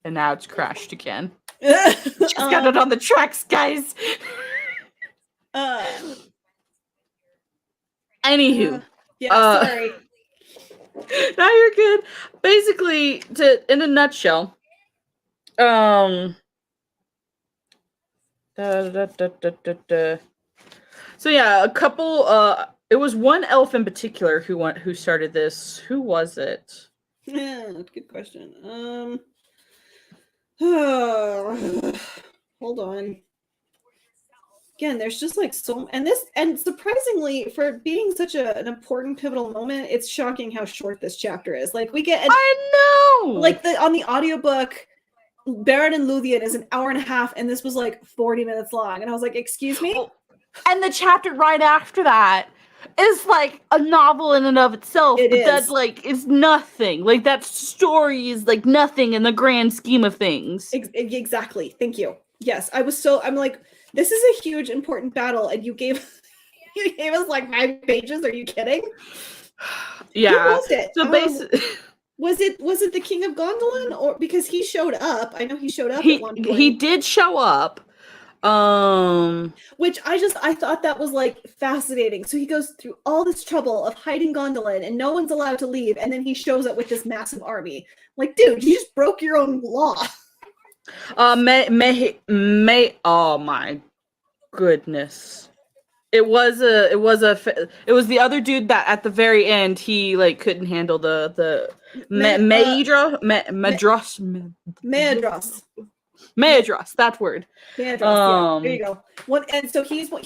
and now it's crashed again. Just got it on the tracks, guys. Anywho. Sorry. No, you're good. Basically, in a nutshell, so yeah, a couple. It was one elf in particular who started this. Who was it? Yeah, good question. Hold on. Again, there's just like and surprisingly, for being such an important pivotal moment, it's shocking how short this chapter is. Like I know. Like on the audiobook, Baron and Luthien is an hour and a half, and this was like 40 minutes long, and I was like, "Excuse me." And the chapter right after that is like a novel in and of itself. That like is nothing. Like that story is like nothing in the grand scheme of things. Exactly. Thank you. Yes, I'm like, this is a huge important battle, and you gave us like 5 pages. Are you kidding? Yeah. Who was it? So basically, was it the King of Gondolin, or because he showed up? I know he showed up at one point. He did show up. Which I thought that was like fascinating. So he goes through all this trouble of hiding Gondolin, and no one's allowed to leave, and then he shows up with this massive army. Like, dude, you just broke your own law. Oh my goodness. It was the other dude that at the very end he like couldn't handle the Maedros, that word. Maedros, yeah, there you go. And so he's the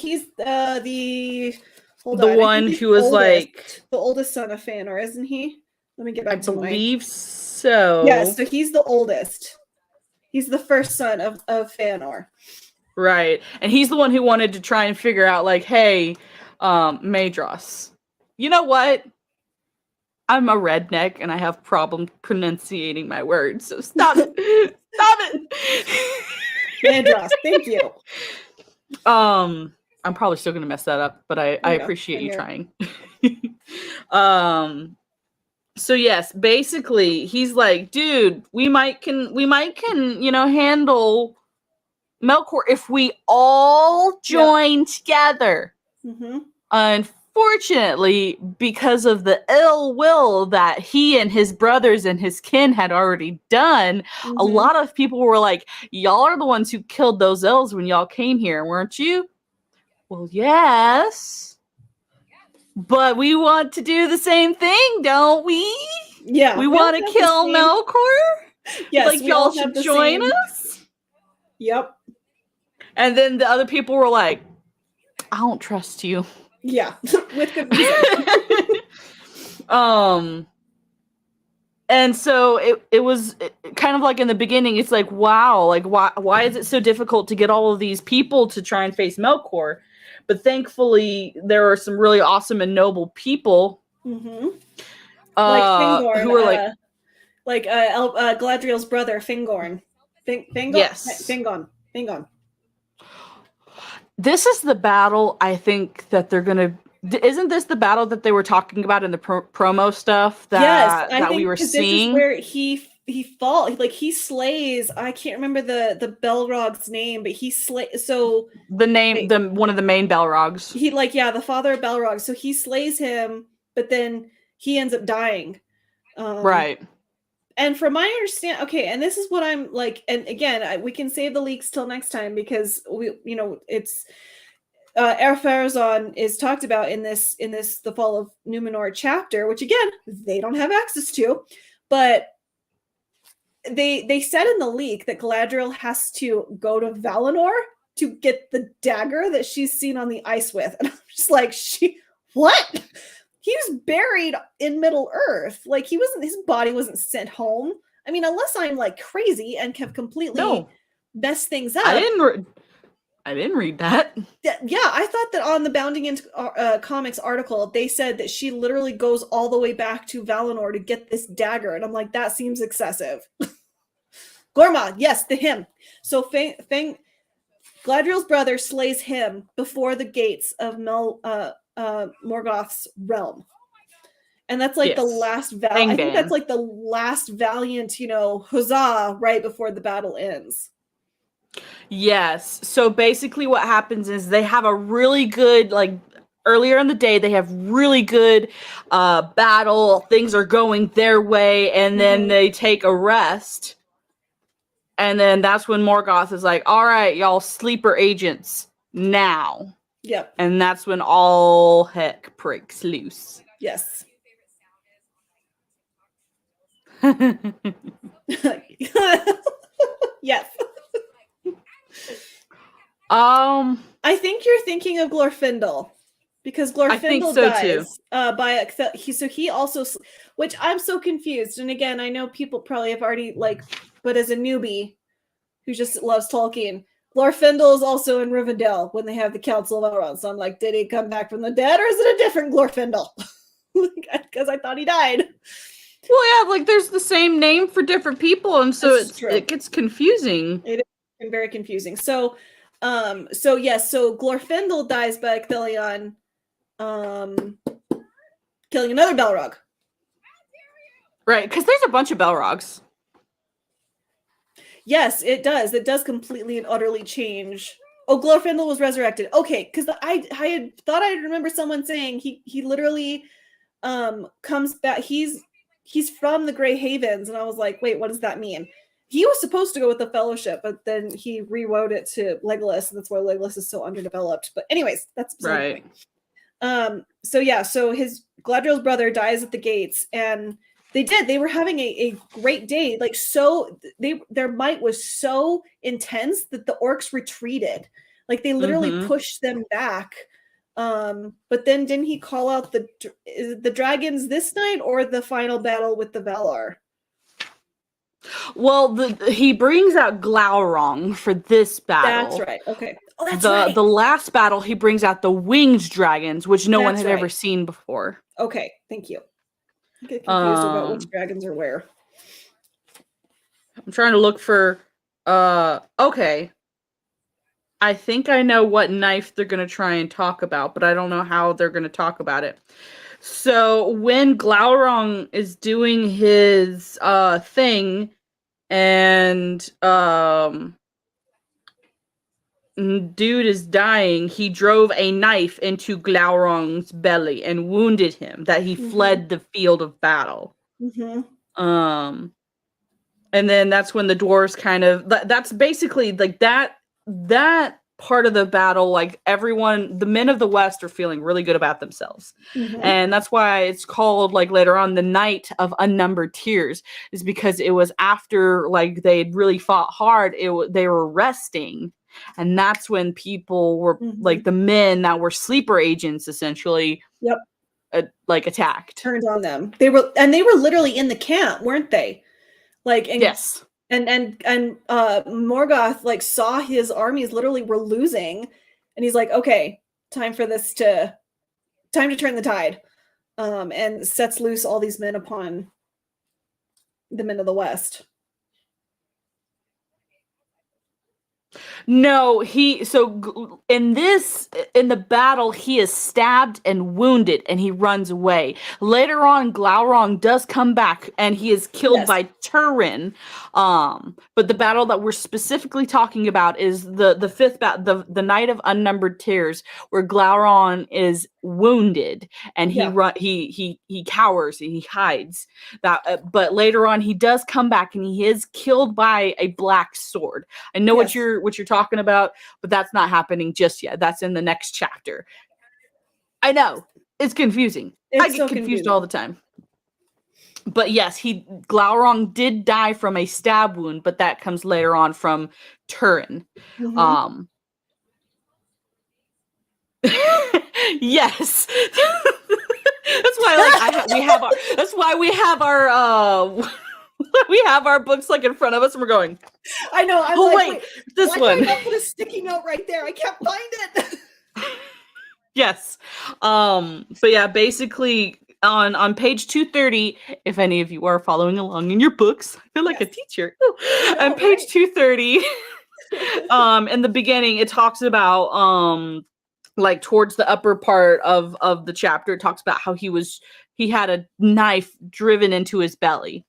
one who was like the oldest son of Fëanor, isn't he? Let me get back to believe so. Yeah, so he's the oldest. He's the first son of Fëanor. Right. And he's the one who wanted to try and figure out, like, hey, Maedros, you know what? I'm a redneck and I have problem pronunciating my words, so stop it. Stop it. Maedros, thank you. I'm probably still gonna mess that up, but I appreciate you trying. So yes, basically he's like, dude, we might can handle Melkor if we all join together. Mm-hmm. Unfortunately, because of the ill will that he and his brothers and his kin had already done, a lot of people were like, y'all are the ones who killed those elves when y'all came here, weren't you? Well, yes. But we want to do the same thing, don't we? Yeah. We want to kill Melkor? Yes. Like, y'all should join us? Yep. And then the other people were like, I don't trust you. Yeah. With good reason. And so it was kind of like in the beginning, it's like, wow, like why is it so difficult to get all of these people to try and face Melkor? But thankfully, there are some really awesome and noble people, like Fingorn, who are like Galadriel's brother, Fingorn. Fingorn. Yes, Fingorn. This is the battle. I think that they're gonna. Isn't this the battle that they were talking about in the promo stuff that we were seeing? This is where he falls, like he slays. I can't remember the Balrog's name, but he slays. So one of the main Balrogs. He the father of Balrog. So he slays him, but then he ends up dying. Right. And from my understanding, okay, and this is what I'm like. And again, we can save the leaks till next time because it's. Ar-Pharazôn is talked about in this the Fall of Numenor chapter, which again they don't have access to, but they said in the leak that Galadriel has to go to Valinor to get the dagger that she's seen on the ice with, and I'm just like, what? He was buried in Middle Earth, like his body wasn't sent home. I mean, unless I'm like crazy and have completely messed things up. I didn't read that. Yeah, I thought that on the Bounding into Comics article, they said that she literally goes all the way back to Valinor to get this dagger. And I'm like, that seems excessive. Gorma, yes, the him. So Galadriel's brother slays him before the gates of Morgoth's realm. And that's like the last I think that's like the last valiant, huzzah right before the battle ends. Yes. So basically what happens is they have a really good, like, earlier in the day, they have really good battle. Things are going their way, and then they take a rest. And then that's when Morgoth is like, all right, y'all sleeper agents, now. Yep. And that's when all heck breaks loose. Yes. Yes. I think you're thinking of Glorfindel, because Glorfindel dies so he also, which I'm so confused. And again, I know people probably have already but as a newbie who just loves Tolkien, Glorfindel is also in Rivendell when they have the Council of Elrond. So I'm like, did he come back from the dead, or is it a different Glorfindel? Because I thought he died. Well, yeah, there's the same name for different people, and so it gets confusing. It is very confusing. So Glorfindel dies by Ecthelion, killing another Balrog. Right, because there's a bunch of Balrogs. Yes, it does. It does completely and utterly change. Oh, Glorfindel was resurrected. Okay, because I had thought I remember someone saying he literally comes back. He's from the Grey Havens, and I was like, wait, what does that mean? He was supposed to go with the Fellowship, but then he rewrote it to Legolas, and that's why Legolas is so underdeveloped. But anyways, that's right. So his Galadriel's brother dies at the gates, and they were having a great day. Their might was so intense that the orcs retreated. They literally pushed them back. But then didn't he call out the dragons this night, or the final battle with the Valar? Well, he brings out Glaurung for this battle. That's right. Okay. Oh, that's right. The last battle, he brings out the winged dragons, which no one had ever seen before. Okay, thank you. I get confused about which dragons are where. I'm trying to look for. Okay. I think I know what knife they're going to try and talk about, but I don't know how they're going to talk about it. So when Glaurung is doing his thing, and dude is dying, he drove a knife into Glaurung's belly and wounded him, that he fled the field of battle. And then that's when the dwarves kind of, that's basically that part of the battle, everyone, the men of the West are feeling really good about themselves. And that's why it's called, later on, the Night of Unnumbered Tears, is because it was after, they'd really fought hard, they were resting. And that's when people were, the men that were sleeper agents, essentially, attacked. Turned on them. They were literally in the camp, weren't they? Yes. And Morgoth saw his armies literally were losing, and he's like, okay, time to turn the tide, and sets loose all these men upon the men of the West. No, in the battle, he is stabbed and wounded, and he runs away. Later on, Glaurung does come back, and he is killed by Turin. But the battle that we're specifically talking about is the fifth battle, the Night of Unnumbered Tears, where Glaurung is wounded, and he cowers, he hides. But later on, he does come back, and he is killed by a black sword. I know what you're talking about, but that's not happening just yet. That's in the next chapter. I know, it's confusing. I get confused all the time. But yes, Glaurung did die from a stab wound, but that comes later on from Turin. Yes. That's why we have our books in front of us, and we're going. I know. Wait, this one. Why did I put a sticky note right there? I can't find it. Yes. But yeah, basically, on page 230, if any of you are following along in your books, I feel like a teacher. On page 230, in the beginning, it talks about like towards the upper part of the chapter, it talks about how he had a knife driven into his belly.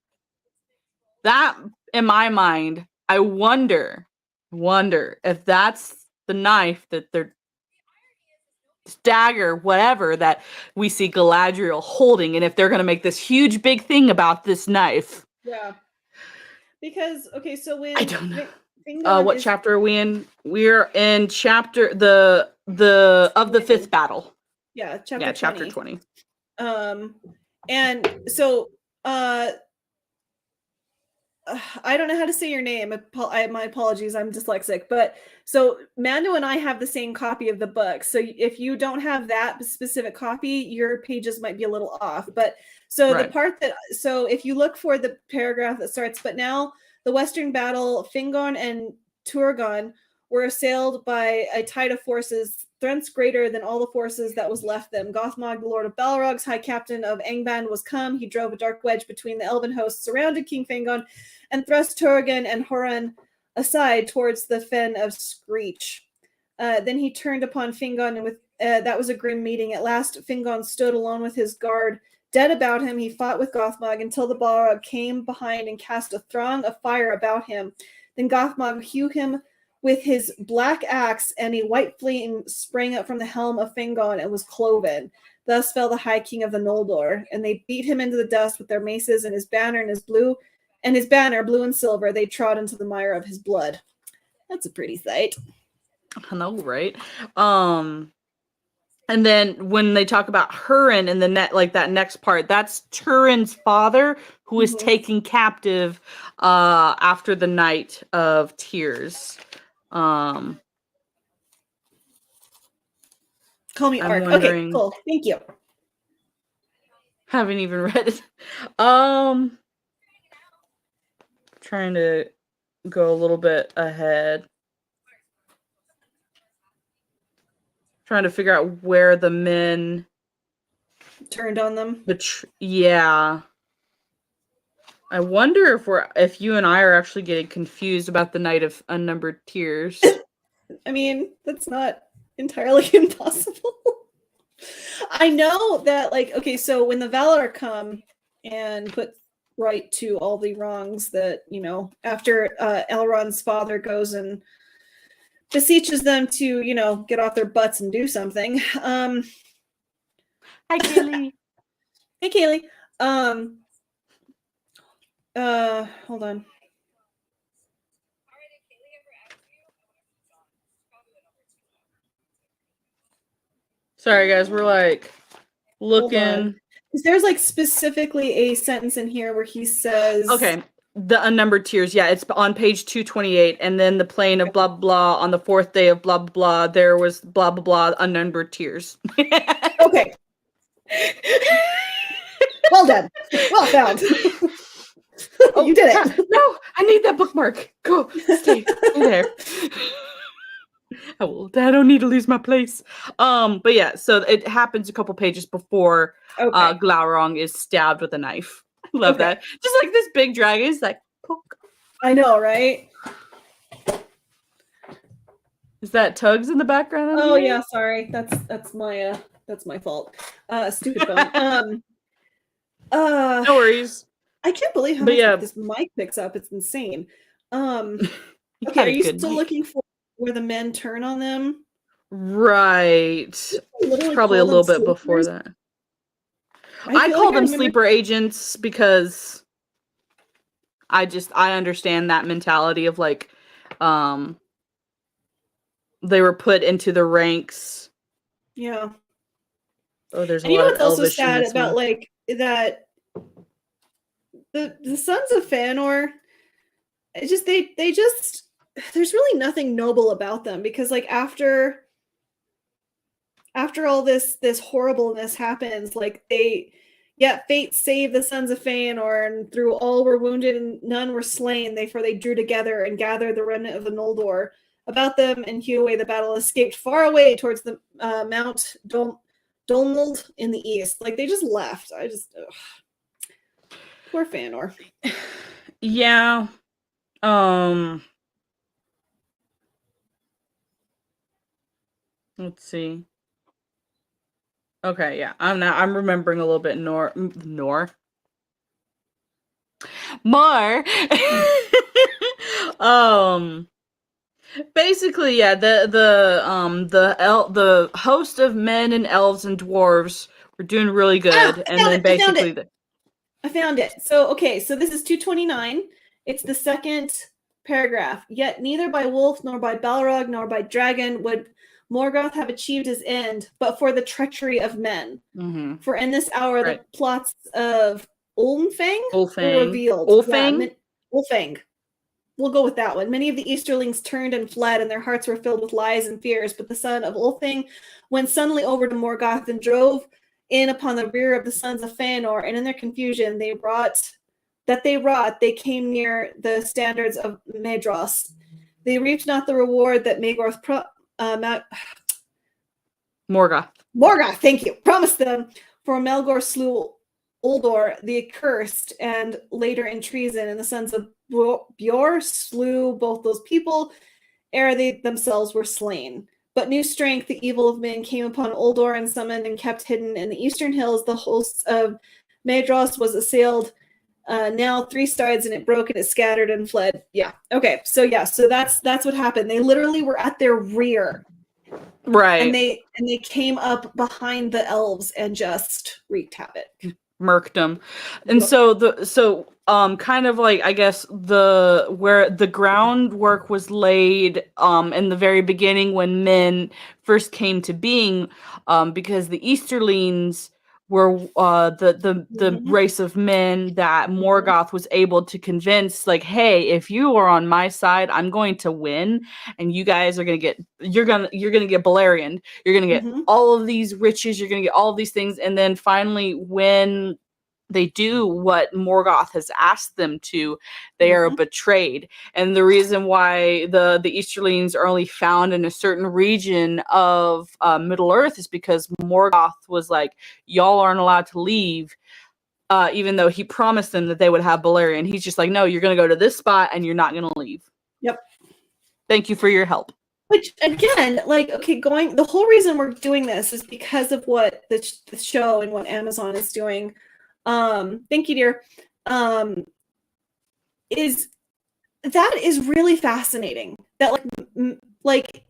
That, in my mind, I wonder if that's the knife that they're dagger, whatever, that we see Galadriel holding, and if they're going to make this huge big thing about this knife. Yeah. Because, okay, so when... I don't know. What chapter are we in? We're in chapter the fifth battle. Yeah, chapter 20. And so I don't know how to say your name. My apologies. I'm dyslexic. But so Mando and I have the same copy of the book. So if you don't have that specific copy, your pages might be a little off. But so the part so if you look for the paragraph that starts, but now the Western battle, Fingon and Turgon were assailed by a tide of forces, thence greater than all the forces that was left them. Gothmog, the Lord of Balrog's High Captain of Angband, was come. He drove a dark wedge between the elven hosts, surrounded King Fingon, and thrust Turgon and Horan aside towards the fen of Screech. Then he turned upon Fingon, and with that was a grim meeting. At last, Fingon stood alone with his guard dead about him. He fought with Gothmog until the Balrog came behind and cast a throng of fire about him. Then Gothmog hewed him with his black axe, and a white flame sprang up from the helm of Fingon and was cloven. Thus fell the High King of the Noldor, and they beat him into the dust with their maces, and his banner blue and silver, they trod into the mire of his blood. That's a pretty sight. I know, right? And then when they talk about Hurin in the that next part, that's Turin's father, who is taken captive after the Night of Tears. Call me Ark. Okay, cool. Thank you. Haven't even read it. Trying to go a little bit ahead. Trying to figure out where the men turned on them. Yeah. I wonder if you and I are actually getting confused about the Night of Unnumbered Tears. I mean, that's not entirely impossible. I know that, like, okay, so when the Valar come and put right to all the wrongs that, after Elrond's father goes and beseeches them to, get off their butts and do something. Hi, Kaylee. Hey, Kaylee. Hold on. Sorry, guys. We're like looking. There's like specifically a sentence in here where he says, okay, the Unnumbered Tears. Yeah, it's on page 228. And then the plain of blah, blah, on the fourth day of blah, blah, blah, there was blah, blah, blah, unnumbered tears. Okay. Well done. Well found. You did it. No, I need that bookmark. Go. Stay there. I don't need to lose my place. But yeah, so it happens a couple pages before Glaurung is stabbed with a knife. Love that. Just like this big dragon is like poke. I know, right? Is that Tugs in the background? Oh yeah, sorry. That's my fault. Stupid phone. No worries. I can't believe how much this mic picks up. It's insane. Okay, are you still looking for where the men turn on them? Right. Probably a little bit before that. I call them sleeper agents because I understand that mentality of like they were put into the ranks. Yeah. Oh, there's a lot of what's also sad about like that the Sons of Fëanor, it's just they just there's really nothing noble about them because like after all this horribleness happens, like fate saved the Sons of Fëanor, and through all were wounded and none were slain. They drew together and gathered the remnant of the Noldor about them and hew away the battle, escaped far away towards the Mount Donald in the east. Like, they just left. Poor Fëanor. Yeah. Let's see. Okay, yeah. I'm remembering a little bit more. Basically, yeah, the host of men and elves and dwarves were doing really good, and then basically I found it. So, okay, so this is 229. It's the second paragraph. Yet neither by wolf, nor by Balrog, nor by dragon would Morgoth have achieved his end, but for the treachery of men. Mm-hmm. For in this hour, the plots of Ulfang were revealed. Ulfang? Yeah, Ulfang. We'll go with that one. Many of the Easterlings turned and fled, and their hearts were filled with lies and fears. But the son of Ulfang went suddenly over to Morgoth and drove in upon the rear of the sons of Fëanor, and in their confusion they came near the standards of Maedhros. They reaped not the reward that Morgoth, thank you, promised them, for Melkor slew Uldor the Accursed, and later in treason, and the sons of Bjor slew both those people ere they themselves were slain. But new strength, the evil of men, came upon Uldor and summoned and kept hidden in the eastern hills. The hosts of Maedhros was assailed now 3 sides, and it broke and it scattered and fled. Yeah. Okay. So that's what happened. They literally were at their rear. Right. And they came up behind the elves and just wreaked havoc. Murked them. And so kind of like, I guess where the groundwork was laid in the very beginning when men first came to being, because the Easterlings were the race of men that Morgoth was able to convince, like, hey, if you are on my side, I'm going to win, and you guys are you're gonna get Balerion, you're gonna get all of these riches, you're gonna get all of these things, and then finally when they do what Morgoth has asked them to, they are betrayed. And the reason why the Easterlings are only found in a certain region of Middle Earth is because Morgoth was like, y'all aren't allowed to leave, even though he promised them that they would have Balerion. He's just like, no, you're going to go to this spot and you're not going to leave. Yep. Thank you for your help. Which, again, like, okay, the whole reason we're doing this is because of what the show and what Amazon is doing. Thank you, dear. Is really fascinating. That like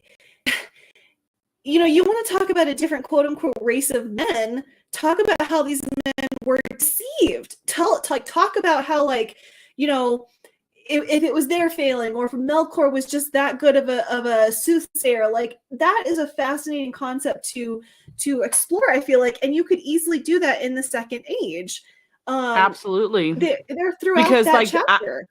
you know, you want to talk about a different quote unquote race of men. Talk about how these men were deceived. Talk about how, like, you know, if it was their failing, or if Melkor was just that good of a soothsayer, like, that is a fascinating concept to explore, I feel like, and you could easily do that in the Second Age. Absolutely. They're throughout because, that like, chapter.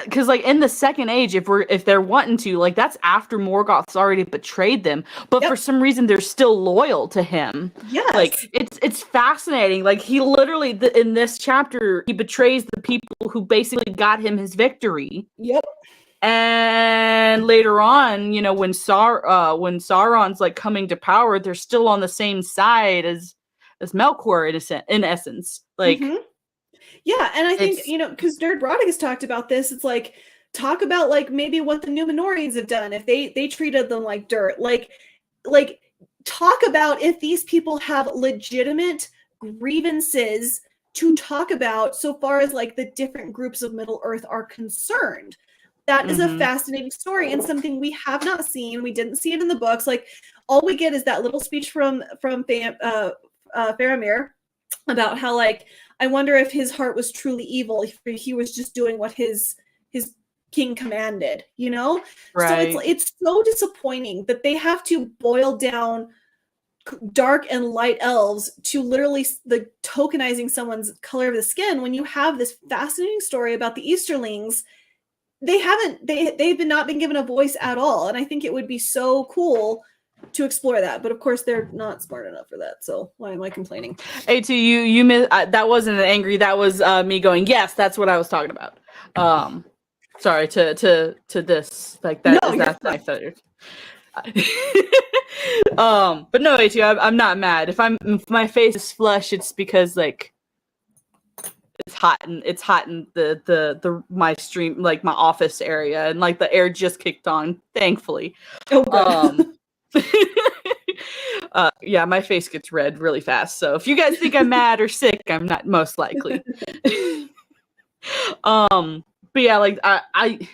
Because, like, in the Second Age, if they're wanting to, like, that's after Morgoth's already betrayed them, but for some reason they're still loyal to him. Yes. Like, it's fascinating. Like, he literally in this chapter, he betrays the people who basically got him his victory. Yep. And later on, you know, when Sauron's like coming to power, they're still on the same side as Melkor in essence. Like. Yeah, and I think, you know, because Nerd Roddick has talked about this, it's like, talk about, like, maybe what the Númenóreans have done, if they treated them like dirt. Like, talk about if these people have legitimate grievances to talk about so far as, like, the different groups of Middle-earth are concerned. That is a fascinating story and something we have not seen. We didn't see it in the books. Like, all we get is that little speech from Faramir about how, like, I wonder if his heart was truly evil, if he was just doing what his king commanded, you know? Right. So it's so disappointing that they have to boil down dark and light elves to literally the tokenizing someone's color of the skin when you have this fascinating story about the Easterlings. They've not been given a voice at all. And I think it would be so cool to explore that, but of course they're not smart enough for that, so why am I complaining? AT, you missed, that wasn't an angry, that was me going, yes, that's what I was talking about. Sorry to this, like, that no, is that I thought But no, I'm not mad. If my face is flushed, it's because like it's hot in my stream, like my office area, and like the air just kicked on, thankfully. Oh, good. Yeah, my face gets red really fast. So if you guys think I'm mad or sick, I'm not, most likely. But yeah, like I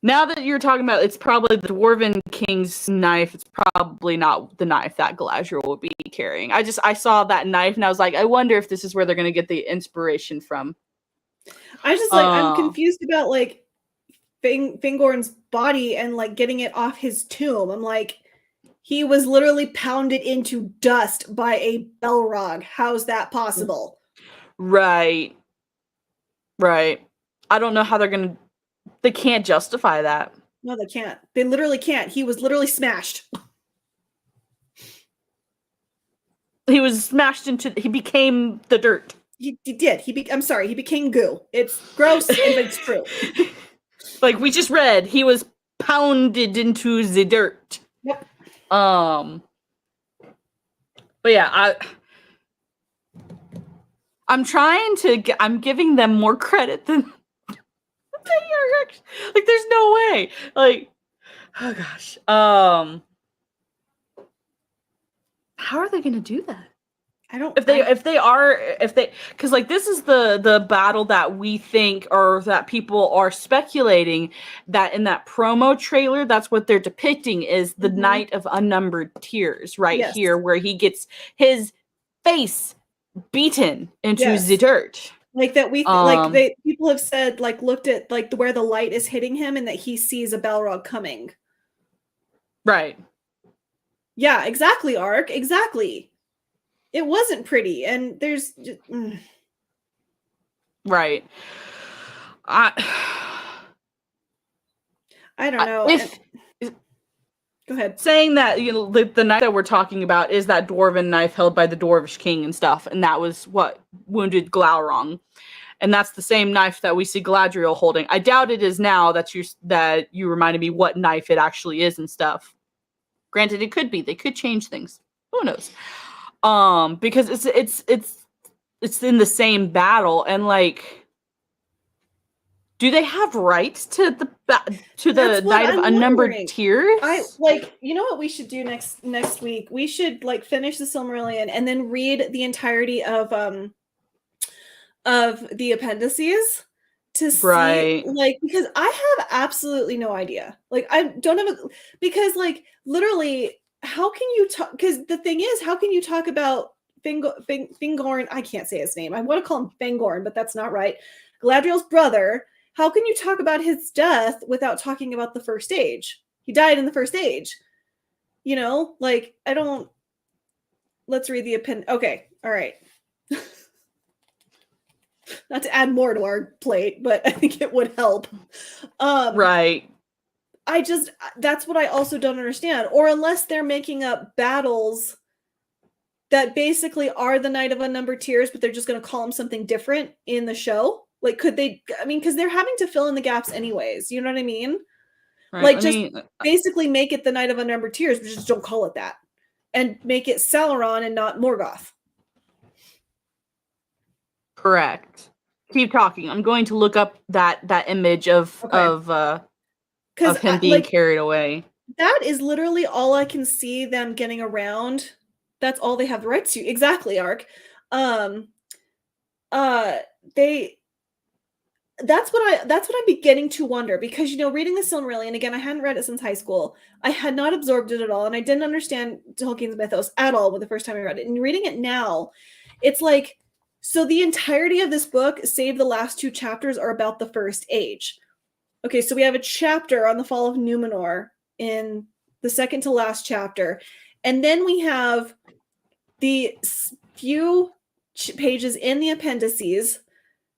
now that you're talking about, it's probably the Dwarven King's knife. It's probably not the knife that Galadriel will be carrying. I saw that knife and I was like, I wonder if this is where they're going to get the inspiration from. I'm confused about like Fingorn's body and like getting it off his tomb. I'm like, he was literally pounded into dust by a Balrog. How's that possible? Right. I don't know how they can't justify that. No, they can't. They literally can't. He was literally smashed. He was smashed he became the dirt. He did. I'm sorry. He became goo. It's gross, but it's true. Like we just read, he was pounded into the dirt. Yep. But yeah, I'm trying to I'm giving them more credit than they are. Like, there's no way. Like, oh gosh. How are they gonna do that? Because like this is the battle that we think, or that people are speculating that in that promo trailer, that's what they're depicting is the Night of Unnumbered Tears here, where he gets his face beaten into the dirt. Like that people have said, like, looked at like where the light is hitting him and that he sees a Balrog coming. Right. Yeah, exactly, Ark. Exactly. It wasn't pretty, and there's just, right. I don't know. Go ahead. Saying that, you know, the knife that we're talking about is that dwarven knife held by the Dwarvish king and stuff, and that was what wounded Glaurung. And that's the same knife that we see Galadriel holding. I doubt it is now that you reminded me what knife it actually is and stuff. Granted, it could be. They could change things. Who knows? Because it's in the same battle, and like, do they have rights to the Night of Unnumbered Tears? You know what we should do next week? We should like finish the Silmarillion and then read the entirety of the appendices to see, like, because I have absolutely no idea. Like, I don't have because like literally, how can you talk? Because the thing is, how can you talk about Fingorn? I can't say his name. I want to call him Fangorn, but that's not right. Galadriel's brother. How can you talk about his death without talking about the First Age? He died in the First Age. You know, like, I don't. Let's read the Okay, all right. Not to add more to our plate, but I think it would help. Right. That's what I also don't understand. Or unless they're making up battles that basically are the Night of Unnumbered Tears, but they're just going to call them something different in the show. Like, could they, I mean, because they're having to fill in the gaps anyways. You know what I mean? Right. Like, basically make it the Night of Unnumbered Tears, but just don't call it that. And make it Sauron and not Morgoth. Correct. Keep talking. I'm going to look up that image of him being carried away. That is literally all I can see them getting around. That's all they have the rights to. Exactly, Ark. That's what I'm beginning to wonder, because, you know, reading the Silmarillion, again, I hadn't read it since high school. I had not absorbed it at all, and I didn't understand Tolkien's mythos at all the first time I read it. And reading it now, it's like, so the entirety of this book, save the last 2 chapters, are about the First Age. Okay, so we have a chapter on the fall of Numenor in the second to last chapter. And then we have the few pages in the appendices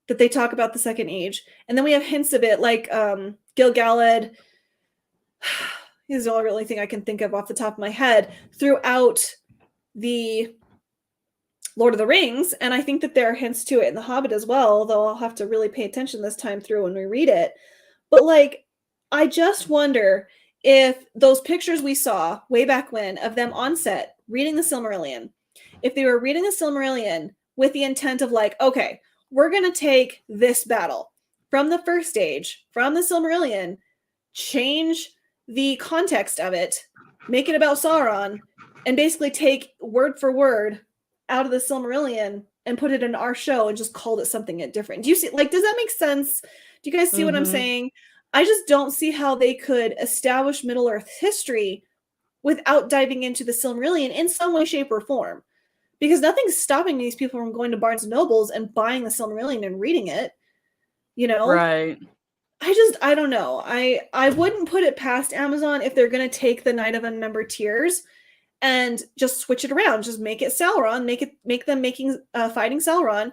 that they talk about the Second Age. And then we have hints of it, like Gil-galad. This is the only really thing I can think of off the top of my head throughout the Lord of the Rings. And I think that there are hints to it in The Hobbit as well, although I'll have to really pay attention this time through when we read it. But like, I just wonder if those pictures we saw way back when of them on set reading the Silmarillion, if they were reading the Silmarillion with the intent of like, okay, we're going to take this battle from the first stage, from the Silmarillion, change the context of it, make it about Sauron, and basically take word for word out of the Silmarillion and put it in our show and just called it something different. Do you see, like, does that make sense? Do you guys see what I'm saying? I just don't see how they could establish Middle-earth history without diving into the Silmarillion in some way, shape, or form. Because nothing's stopping these people from going to Barnes and Nobles and buying the Silmarillion and reading it. You know? Right. I don't know. I wouldn't put it past Amazon if they're going to take the Night of Unnumbered Tears and just switch it around. Just make it Sauron. Make them making fighting Sauron.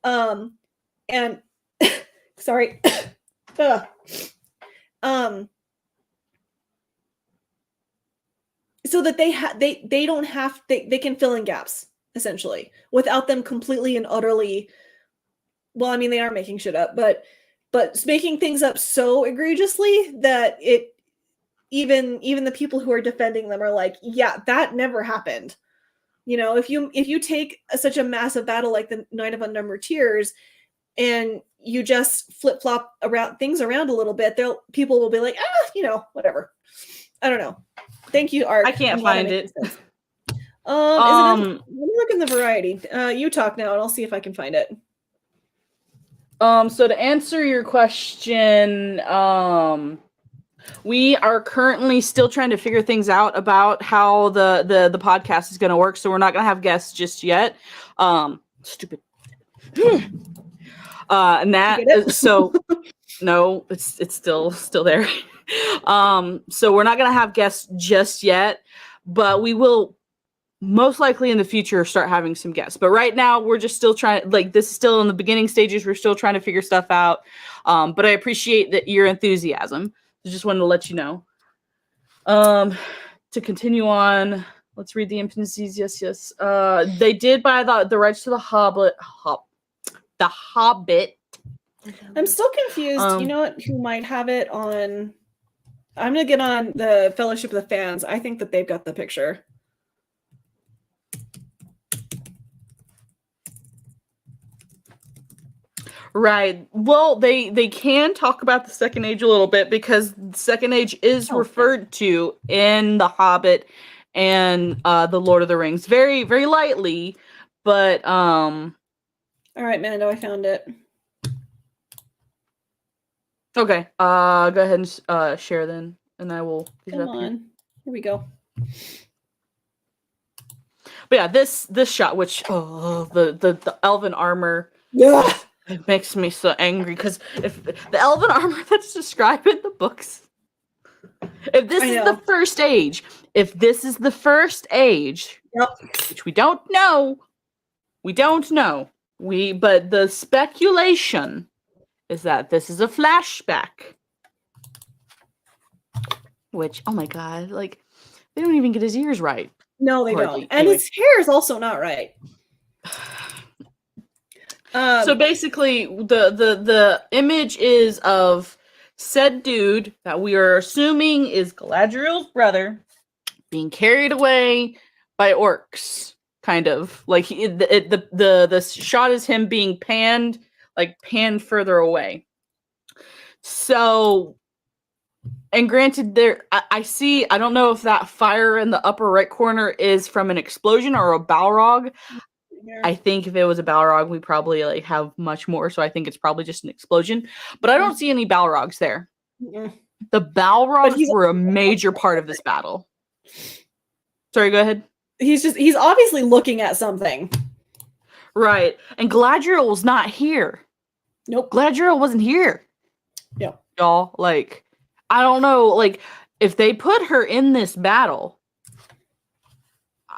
And sorry. So that they don't have they can fill in gaps essentially without them completely and utterly. Well, I mean, they are making shit up, but making things up so egregiously that it even the people who are defending them are like, yeah, that never happened. You know, if you take such a massive battle like the Night of Unnumbered Tears and you just flip-flop things around a little bit, people will be like, you know, whatever. I don't know. Thank you, Art. I can't find it. Let me look in the variety. You talk now and I'll see if I can find it. So to answer your question, we are currently still trying to figure things out about how the podcast is going to work. So we're not going to have guests just yet. Stupid. And that, so no, it's still there. So we're not going to have guests just yet, but we will most likely in the future start having some guests. But right now we're just still trying, like, this is still in the beginning stages. We're still trying to figure stuff out. But I appreciate your enthusiasm. So just wanted to let you know. To continue on, let's read the impendencies. Yes. They did buy the rights to the Hobbit. The Hobbit. I'm still confused. You know what? Who might have it on? I'm gonna get on the Fellowship of the Fans. I think that they've got the picture. Right. Well, they can talk about the Second Age a little bit because the Second Age is referred to in The Hobbit and The Lord of the Rings very, very lightly, but all right, Mando, I found it. Okay. Go ahead and share then, and I will get Come on. Here we go. But yeah, this shot, which the elven armor. Yeah. It makes me so angry because if the elven armor that's described in the books, if this is the first age, which we don't know, but the speculation is that this is a flashback. Which, oh my god, like, they don't even get his ears right. No, they don't. And his hair is also not right. So basically, the image is of said dude that we are assuming is Galadriel's brother being carried away by orcs, kind of like the shot is him being panned further away. So, and granted, I don't know if that fire in the upper right corner is from an explosion or a Balrog. I think if it was a Balrog, we probably have much more. So I think it's probably just an explosion. But I don't see any Balrogs there. Mm-mm. The Balrogs were a major part of this battle. Sorry, go ahead. He's obviously looking at something. Right. And Galadriel was not here. Nope. Galadriel wasn't here. Yeah. Y'all, I don't know, if they put her in this battle,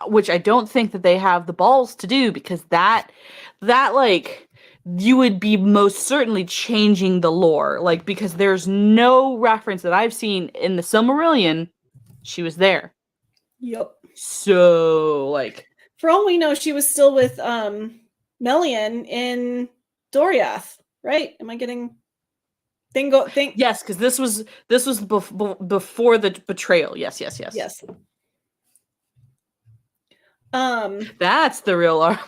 which I don't think that they have the balls to do, because that you would be most certainly changing the lore, because there's no reference that I've seen in the Silmarillion. She was there. Yep. So, for all we know, she was still with Melian in Doriath, right? Am I getting? Yes, because this was before the betrayal. Yes. That's the real armor.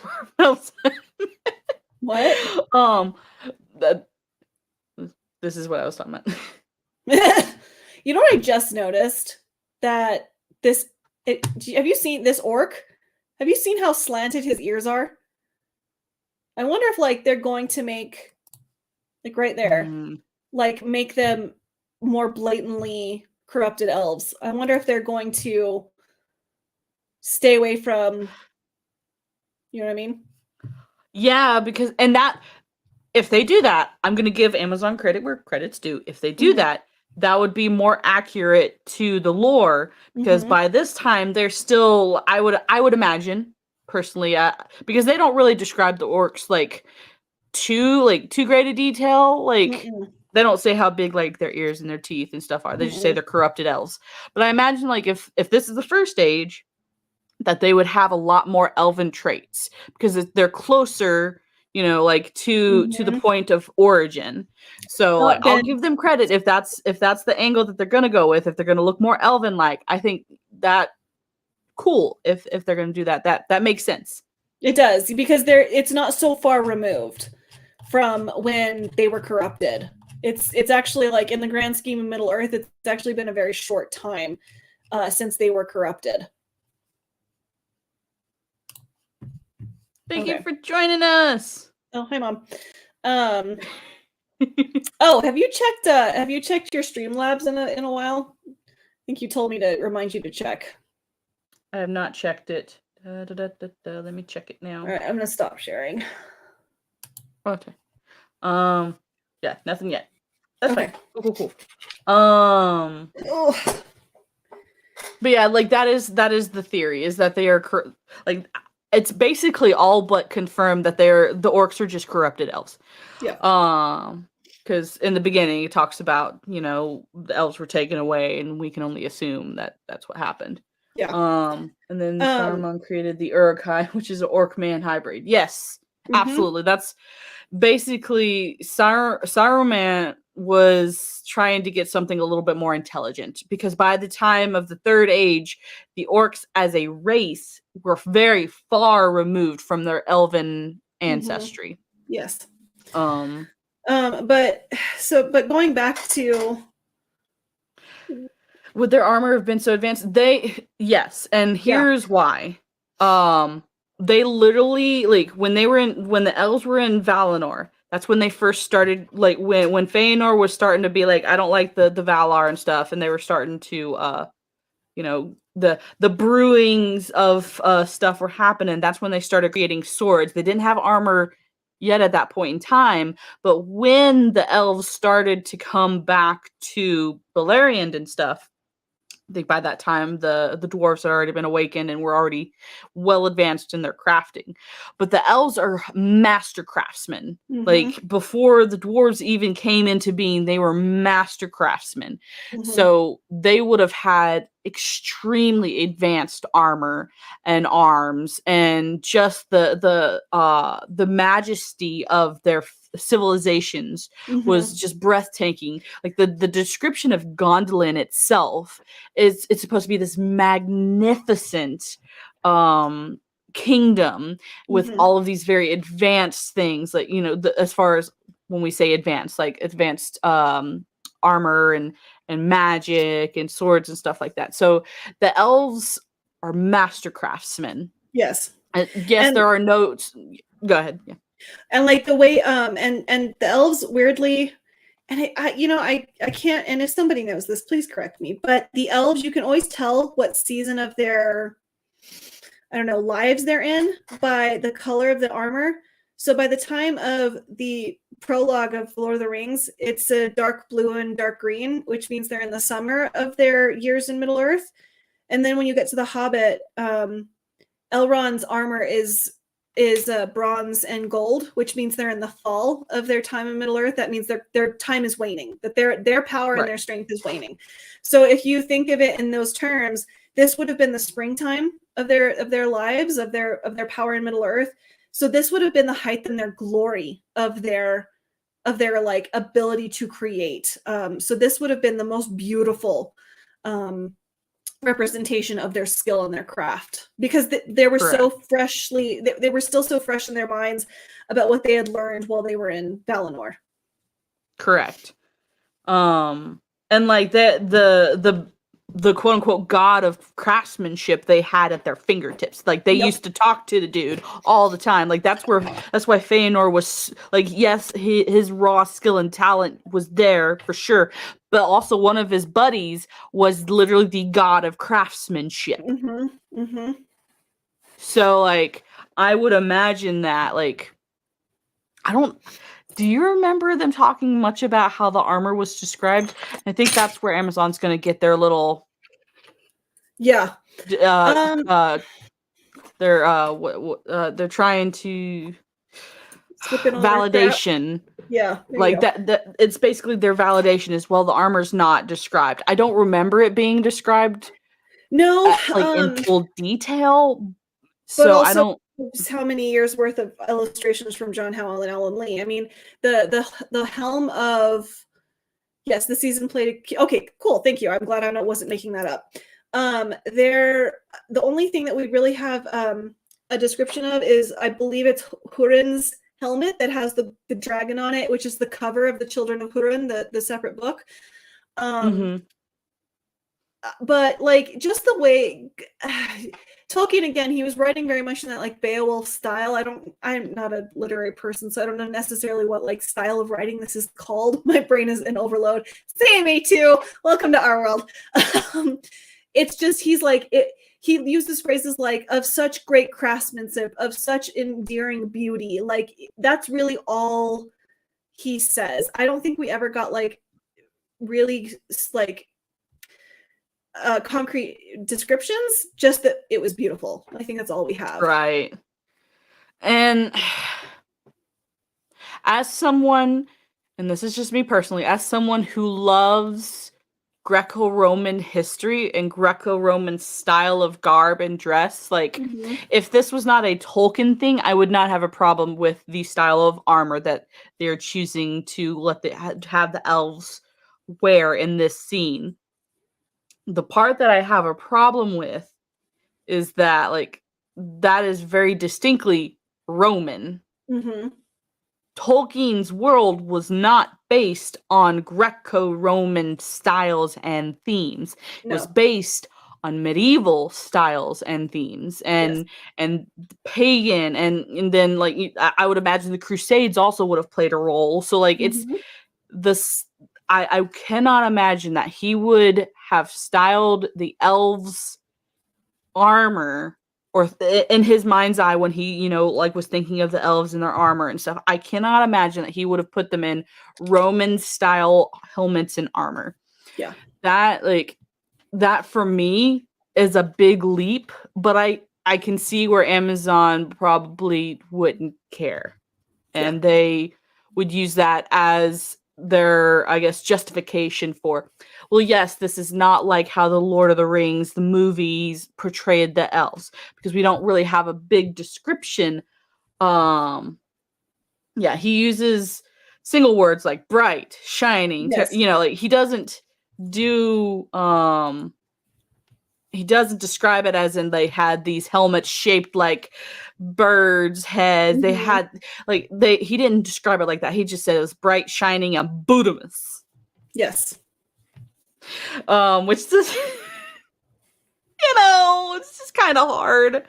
What? This is what I was talking about. You know what I just noticed? That have you seen this orc? Have you seen how slanted his ears are? I wonder if like they're going to make like right there, like make them more blatantly corrupted elves. I wonder if they're going to stay away from, you know what I mean? Yeah, because if they do that, I'm going to give Amazon credit where credit's due. If they do that would be more accurate to the lore, because by this time they're still, I would imagine personally, because they don't really describe the orcs like too great a detail. Like they don't say how big like their ears and their teeth and stuff are. They just say they're corrupted elves. But I imagine like if this is the first age, that they would have a lot more elven traits because they're closer, like to the point of origin. So like, I'll give them credit if that's the angle that they're gonna go with. If they're gonna look more elven like, I think that cool. If they're gonna do that makes sense. It does, because it's not so far removed from when they were corrupted. It's actually like in the grand scheme of Middle Earth, it's actually been a very short time since they were corrupted. Thank you for joining us. Oh, hi, Mom. Oh, have you checked your Streamlabs in a while? I think you told me to remind you to check. I have not checked it. Let me check it now. All right, I'm gonna stop sharing. Okay. Yeah, nothing yet. That's okay. Fine. Cool. But yeah, like that is the theory, is that they are like, it's basically all but confirmed that the orcs are just corrupted elves. Yeah. Because in the beginning it talks about, the elves were taken away, and we can only assume that that's what happened. Yeah. And then Saruman created the Uruk-hai, which is an orc-man hybrid. Yes, absolutely. That's basically Saruman was trying to get something a little bit more intelligent, because by the time of the Third Age, the orcs as a race were very far removed from their elven ancestry. Yes. But going back to, would their armor have been so advanced? Yes, and here's why. They literally, like, when the elves were in Valinor, that's when they first started, like, when Feanor was starting to be like, I don't like the Valar and stuff, and they were starting to the brewings of stuff were happening. That's when they started creating swords. They didn't have armor yet at that point in time, but when the elves started to come back to Beleriand and stuff, I think by that time the dwarves had already been awakened and were already well advanced in their crafting. But the elves are master craftsmen. Like, before the dwarves even came into being, they were master craftsmen. So they would have had extremely advanced armor and arms, and just the majesty of their civilizations was just breathtaking. Like the description of Gondolin itself it's supposed to be this magnificent kingdom with all of these very advanced things, like, as far as when we say advanced, like advanced armor and magic and swords and stuff like that. So the elves are master craftsmen. Yes. And there are notes. Go ahead. Yeah. And like the way and the elves weirdly, and I can't, and if somebody knows this, please correct me, but the elves, you can always tell what season of their, I don't know, lives they're in by the color of the armor. So by the time of the prologue of Lord of the Rings, it's a dark blue and dark green, which means they're in the summer of their years in Middle Earth. And then when you get to the Hobbit, Elrond's armor is bronze and gold, which means they're in the fall of their time in Middle Earth. That means their time is waning, that their power and their strength is waning. So if you think of it in those terms, this would have been the springtime of their lives, of their power in Middle Earth. So this would have been the height and their glory of their their like ability to create. So this would have been the most beautiful representation of their skill and their craft, because they were Correct. so freshly, they were still so fresh in their minds about what they had learned while they were in Valinor. Correct. And like the quote unquote god of craftsmanship they had at their fingertips. Like they used to talk to the dude all the time. Like that's why Feanor was like, yes, his raw skill and talent was there for sure, but also one of his buddies was literally the god of craftsmanship. So like I would imagine that like do you remember them talking much about how the armor was described? I think that's where Amazon's going to get their little they're trying to validation. Like that it's basically their validation as well. The armor's not described. I don't remember it being described in full detail. So also, I don't how many years worth of illustrations from John Howell and Alan Lee. I mean, the helm of the season plate. Okay, cool. Thank you. I'm glad I wasn't making that up. The only thing that we really have a description of is, I believe it's Hurin's helmet that has the dragon on it, which is the cover of the Children of Hurin, the separate book. But like just the way Tolkien, again, he was writing very much in that like Beowulf style. I'm not a literary person, so I don't know necessarily what like style of writing this is called. My brain is in overload. Same, me too. Welcome to our world. It's just he uses phrases like of such great craftsmanship, of such endearing beauty. Like that's really all he says. I don't think we ever got like really like concrete descriptions, just that it was beautiful. I think that's all we have. Right. And as someone, and this is just me personally, as someone who loves Greco-Roman history and Greco-Roman style of garb and dress, like if this was not a Tolkien thing, I would not have a problem with the style of armor that they're choosing to have the elves wear in this scene. The part that I have a problem with is that like that is very distinctly Roman. Tolkien's world was not based on Greco-Roman styles and themes. It was based on medieval styles and themes and pagan and then like I would imagine the Crusades also would have played a role. So like it's this I cannot imagine that he would have styled the elves' armor or in his mind's eye when he, like was thinking of the elves and their armor and stuff. I cannot imagine that he would have put them in Roman style helmets and armor. Yeah. That for me is a big leap, but I can see where Amazon probably wouldn't care. And they would use that as their, I guess, justification for, well, yes, this is not like how the Lord of the Rings, the movies portrayed the elves, because we don't really have a big description. He uses single words like bright, shining, like he doesn't do, he doesn't describe it as in they had these helmets shaped like birds' heads. They had he didn't describe it like that. He just said it was bright, shining, and bootimus. Yes. Which is it's just kind of hard.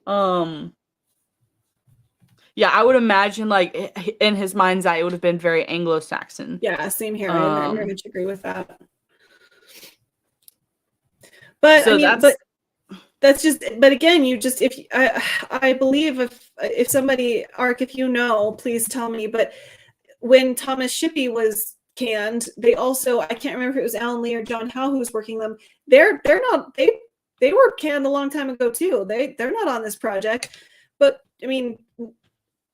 I would imagine like in his mind's eye it would have been very Anglo-Saxon. Yeah, same here. I very much agree with that. But so that's just, but again, I believe if somebody, Ark, if you know, please tell me, but when Thomas Shippey was canned, they also, I can't remember if it was Alan Lee or John Howe who was working them. They're not, they were canned a long time ago too. They're not on this project, but I mean,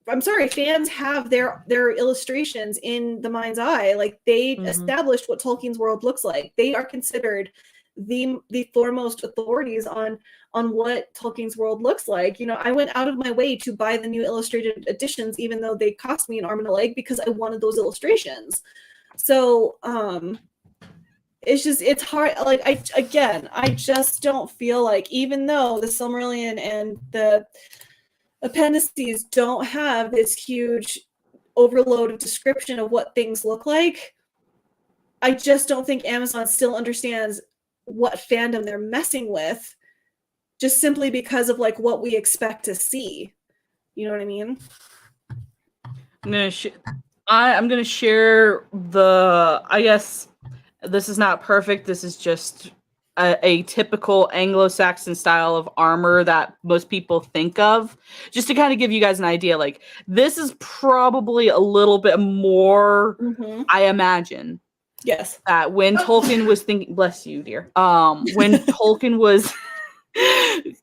I'm sorry, fans have their illustrations in the mind's eye. Like they established what Tolkien's world looks like. They are considered the foremost authorities on what Tolkien's world looks like. You know, I went out of my way to buy the new illustrated editions, even though they cost me an arm and a leg, because I wanted those illustrations. So it's hard. Like, I just don't feel like, even though the Silmarillion and the appendices don't have this huge overload of description of what things look like, I just don't think Amazon still understands what fandom they're messing with, just simply because of like what we expect to see. You know what I mean? I'm gonna share I guess this is not perfect. This is just a typical Anglo-Saxon style of armor that most people think of. Just to kind of give you guys an idea, like, this is probably a little bit more, I imagine. Yes. That when Tolkien was thinking, bless you, dear. When Tolkien was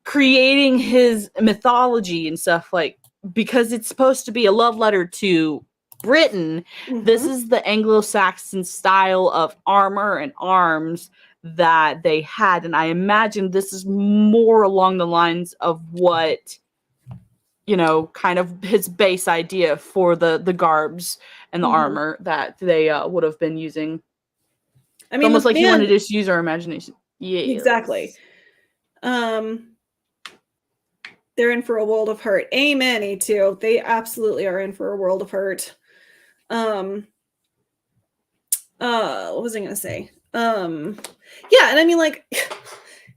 creating his mythology and stuff, like, because it's supposed to be a love letter to Britain, this is the Anglo-Saxon style of armor and arms that they had, and I imagine this is more along the lines of what, you know, kind of his base idea for the garbs and the armor that they would have been using. I mean, it's almost like he wanted to just use our imagination. Yeah, exactly. They're in for a world of hurt. Amen, A2. They absolutely are in for a world of hurt. What was I gonna say? Yeah, and I mean, like,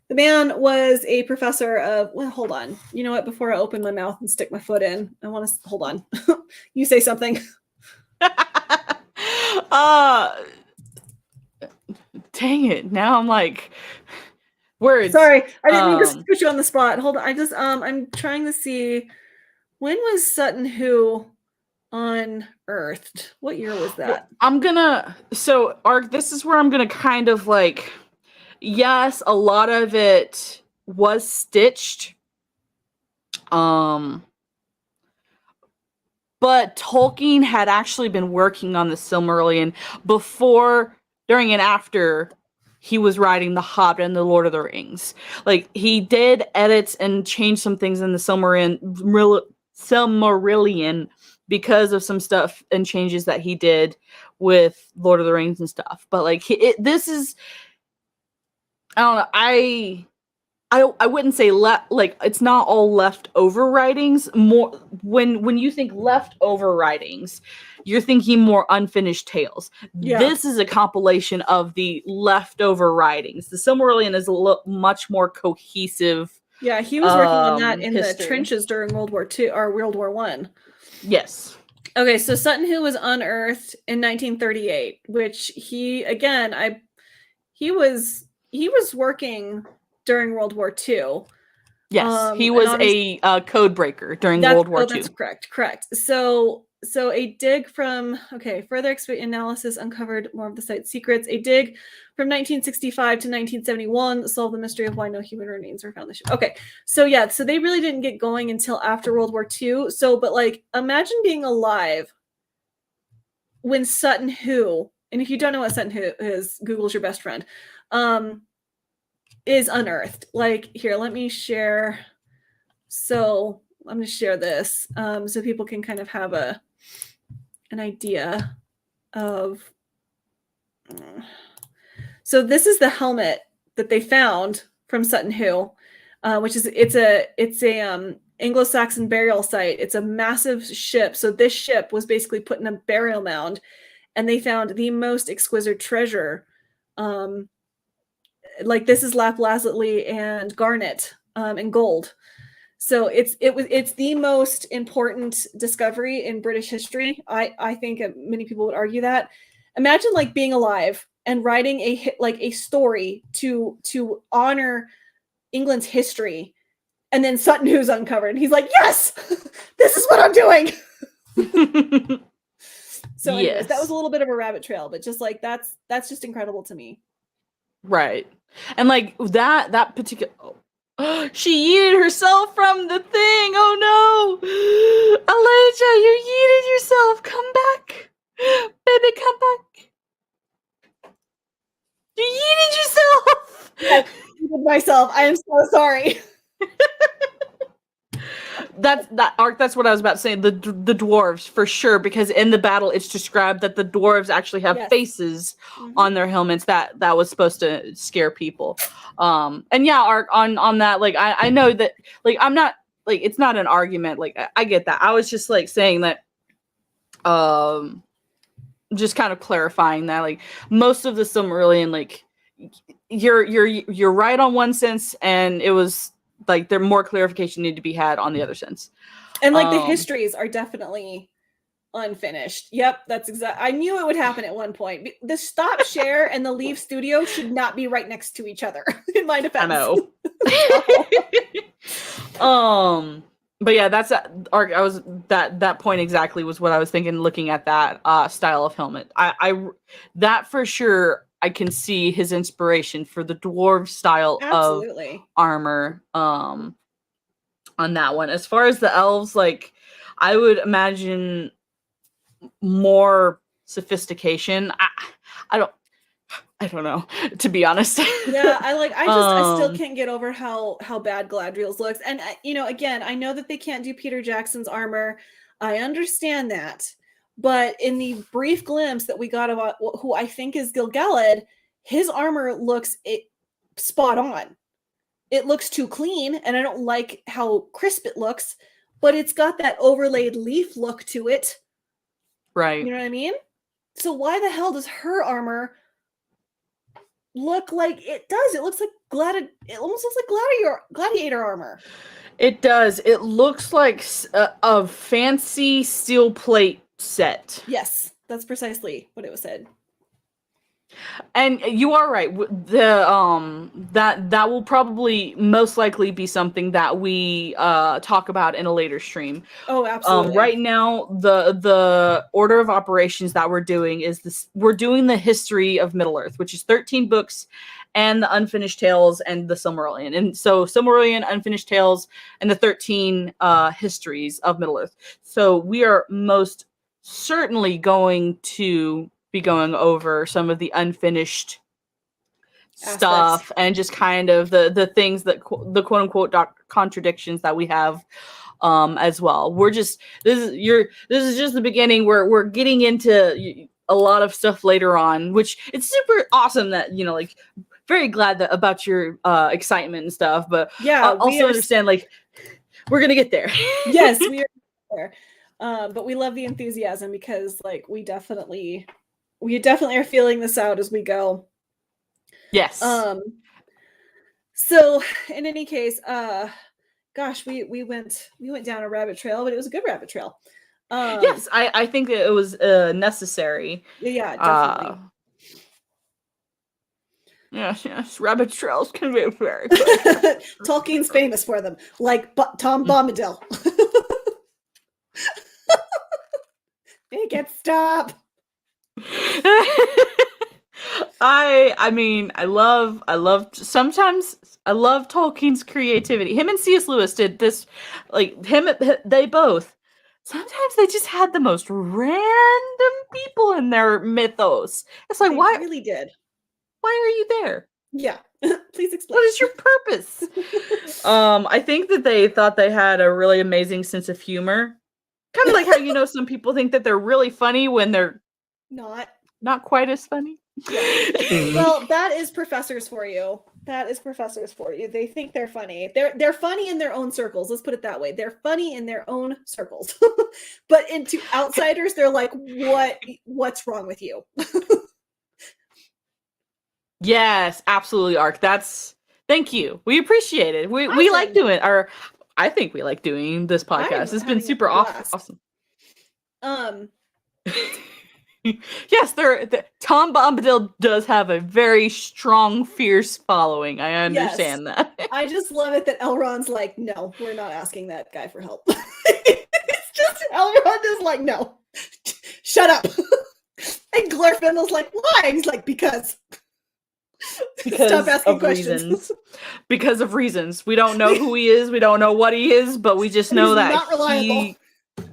the man was a professor of, well, hold on. You know what? Before I open my mouth and stick my foot in, I want to hold on. You say something. Dang it. Now I'm like, words. Sorry, I didn't mean to put you on the spot. Hold on. I'm trying to see, when was Sutton Hoo unearthed? What year was that? So Ark, this is where I'm gonna kind of like, yes, a lot of it was stitched. But Tolkien had actually been working on the Silmarillion before, during, and after he was writing The Hobbit and The Lord of the Rings. Like, he did edits and change some things in the Silmarillion because of some stuff and changes that he did with Lord of the Rings and stuff. But like, this is, I don't know, I wouldn't say like, it's not all leftover writings. More when you think leftover writings, you're thinking more unfinished tales. Yeah. This is a compilation of the leftover writings. The Silmarillion is much more cohesive. Yeah, he was working on that in the trenches during World War II or World War I. Yes. Okay, so Sutton Hoo was unearthed in 1938, which he was working during World War II. Yes, he was a code breaker during World War II. That's correct. So a dig from, further analysis uncovered more of the site's secrets. A dig from 1965 to 1971 solved the mystery of why no human remains were found. Okay, so yeah, so they really didn't get going until after World War II. So, but like, imagine being alive when Sutton Hoo, and if you don't know what Sutton Hoo is, Google's your best friend, is unearthed. Like, here, let me share. So I'm going to share this so people can kind of have an idea of. So this is the helmet that they found from Sutton Hoo, which is it's a Anglo-Saxon burial site. It's a massive ship. So this ship was basically put in a burial mound, and they found the most exquisite treasure. Like, this is lapis and garnet and gold. So it's the most important discovery in British history. I think many people would argue that. Imagine like being alive and writing a story to honor England's history, and then Sutton Hoo's uncovered, and he's like, yes, this is what I'm doing. So anyways, yes. That was a little bit of a rabbit trail, but just like, that's just incredible to me. Right. And like that particular, she yeeted herself from the thing. Oh no, Elijah, you yeeted yourself. Come back, baby, come back. You yeeted yourself. I muted myself. I am so sorry. That's what I was about to say. The dwarves for sure, because in the battle it's described that the dwarves actually have faces on their helmets that was supposed to scare people. And yeah, on that, like I know that, like, I'm not, like, it's not an argument, like I get that. I was just like saying that, just kind of clarifying that, like, most of the Silmarillion, like, you're right on one sense, and it was like there more clarification needed to be had on the other sense. And like the histories are definitely unfinished. Yep, that's exactly. I knew it would happen at one point. The stop share and the leave studio should not be right next to each other. In my defense, I know. But yeah, that's I was that point exactly was what I was thinking. Looking at that style of helmet, I that for sure. I can see his inspiration for the dwarf style of armor on that one. As far as the elves, like, I would imagine more sophistication. I don't know, to be honest. Yeah, I still can't get over how bad Galadriel's looks. And you know, again, I know that they can't do Peter Jackson's armor. I understand that. But in the brief glimpse that we got about who I think is Gil-galad, his armor looks spot on. It looks too clean, and I don't like how crisp it looks, but it's got that overlaid leaf look to it. Right. You know what I mean? So why the hell does her armor look like it does? It looks like it almost looks like gladiator armor. It does. It looks like a fancy steel plate set. Yes, that's precisely what it was said. And you are right. The that will probably most likely be something that we talk about in a later stream. Oh, absolutely. Right now, the order of operations that we're doing is this: we're doing the history of Middle Earth, which is 13 books, and the Unfinished Tales and the Silmarillion. And so Silmarillion, Unfinished Tales, and the 13 histories of Middle Earth. So we are most certainly going to be going over some of the unfinished stuff and just kind of the things that the quote unquote contradictions that we have as well. This is just the beginning. We're getting into a lot of stuff later on, which it's super awesome that, you know, like, very glad that about your excitement and stuff, but yeah, I also understand, like, we're gonna get there. Yes, we are there. But we love the enthusiasm, because like we definitely are feeling this out as we go. Yes. So in any case, gosh, we went down a rabbit trail, but it was a good rabbit trail. Yes, I think that it was necessary. Yeah, definitely. Yes, rabbit trails can be very good. Tolkien's famous for them, like Tom Bombadil. Make it stop. I mean, I love sometimes I love Tolkien's creativity. Him and C.S. Lewis did this, like, they both. Sometimes they just had the most random people in their mythos. It's like, why really did. Why are you there? Yeah. Please explain. What is your purpose? I think that they thought they had a really amazing sense of humor. Kind of like how, you know, some people think that they're really funny when they're not quite as funny. Yeah. Well, that is professors for you. They think they're funny. They're funny in their own circles. Let's put it that way. They're funny in their own circles. But into outsiders, they're like, what's wrong with you? Yes, absolutely, Ark. Thank you. We appreciate it. We like doing I think we like doing this podcast. It's been super awesome. Yes, Tom Bombadil does have a very strong, fierce following. I understand that. I just love it that Elrond's like, no, we're not asking that guy for help. It's just Elrond is like, no, shut up. And Glorfindel's like, why? And he's like, because stop asking questions. Because of reasons. We don't know who he is. We don't know what he is, but we just know that not reliable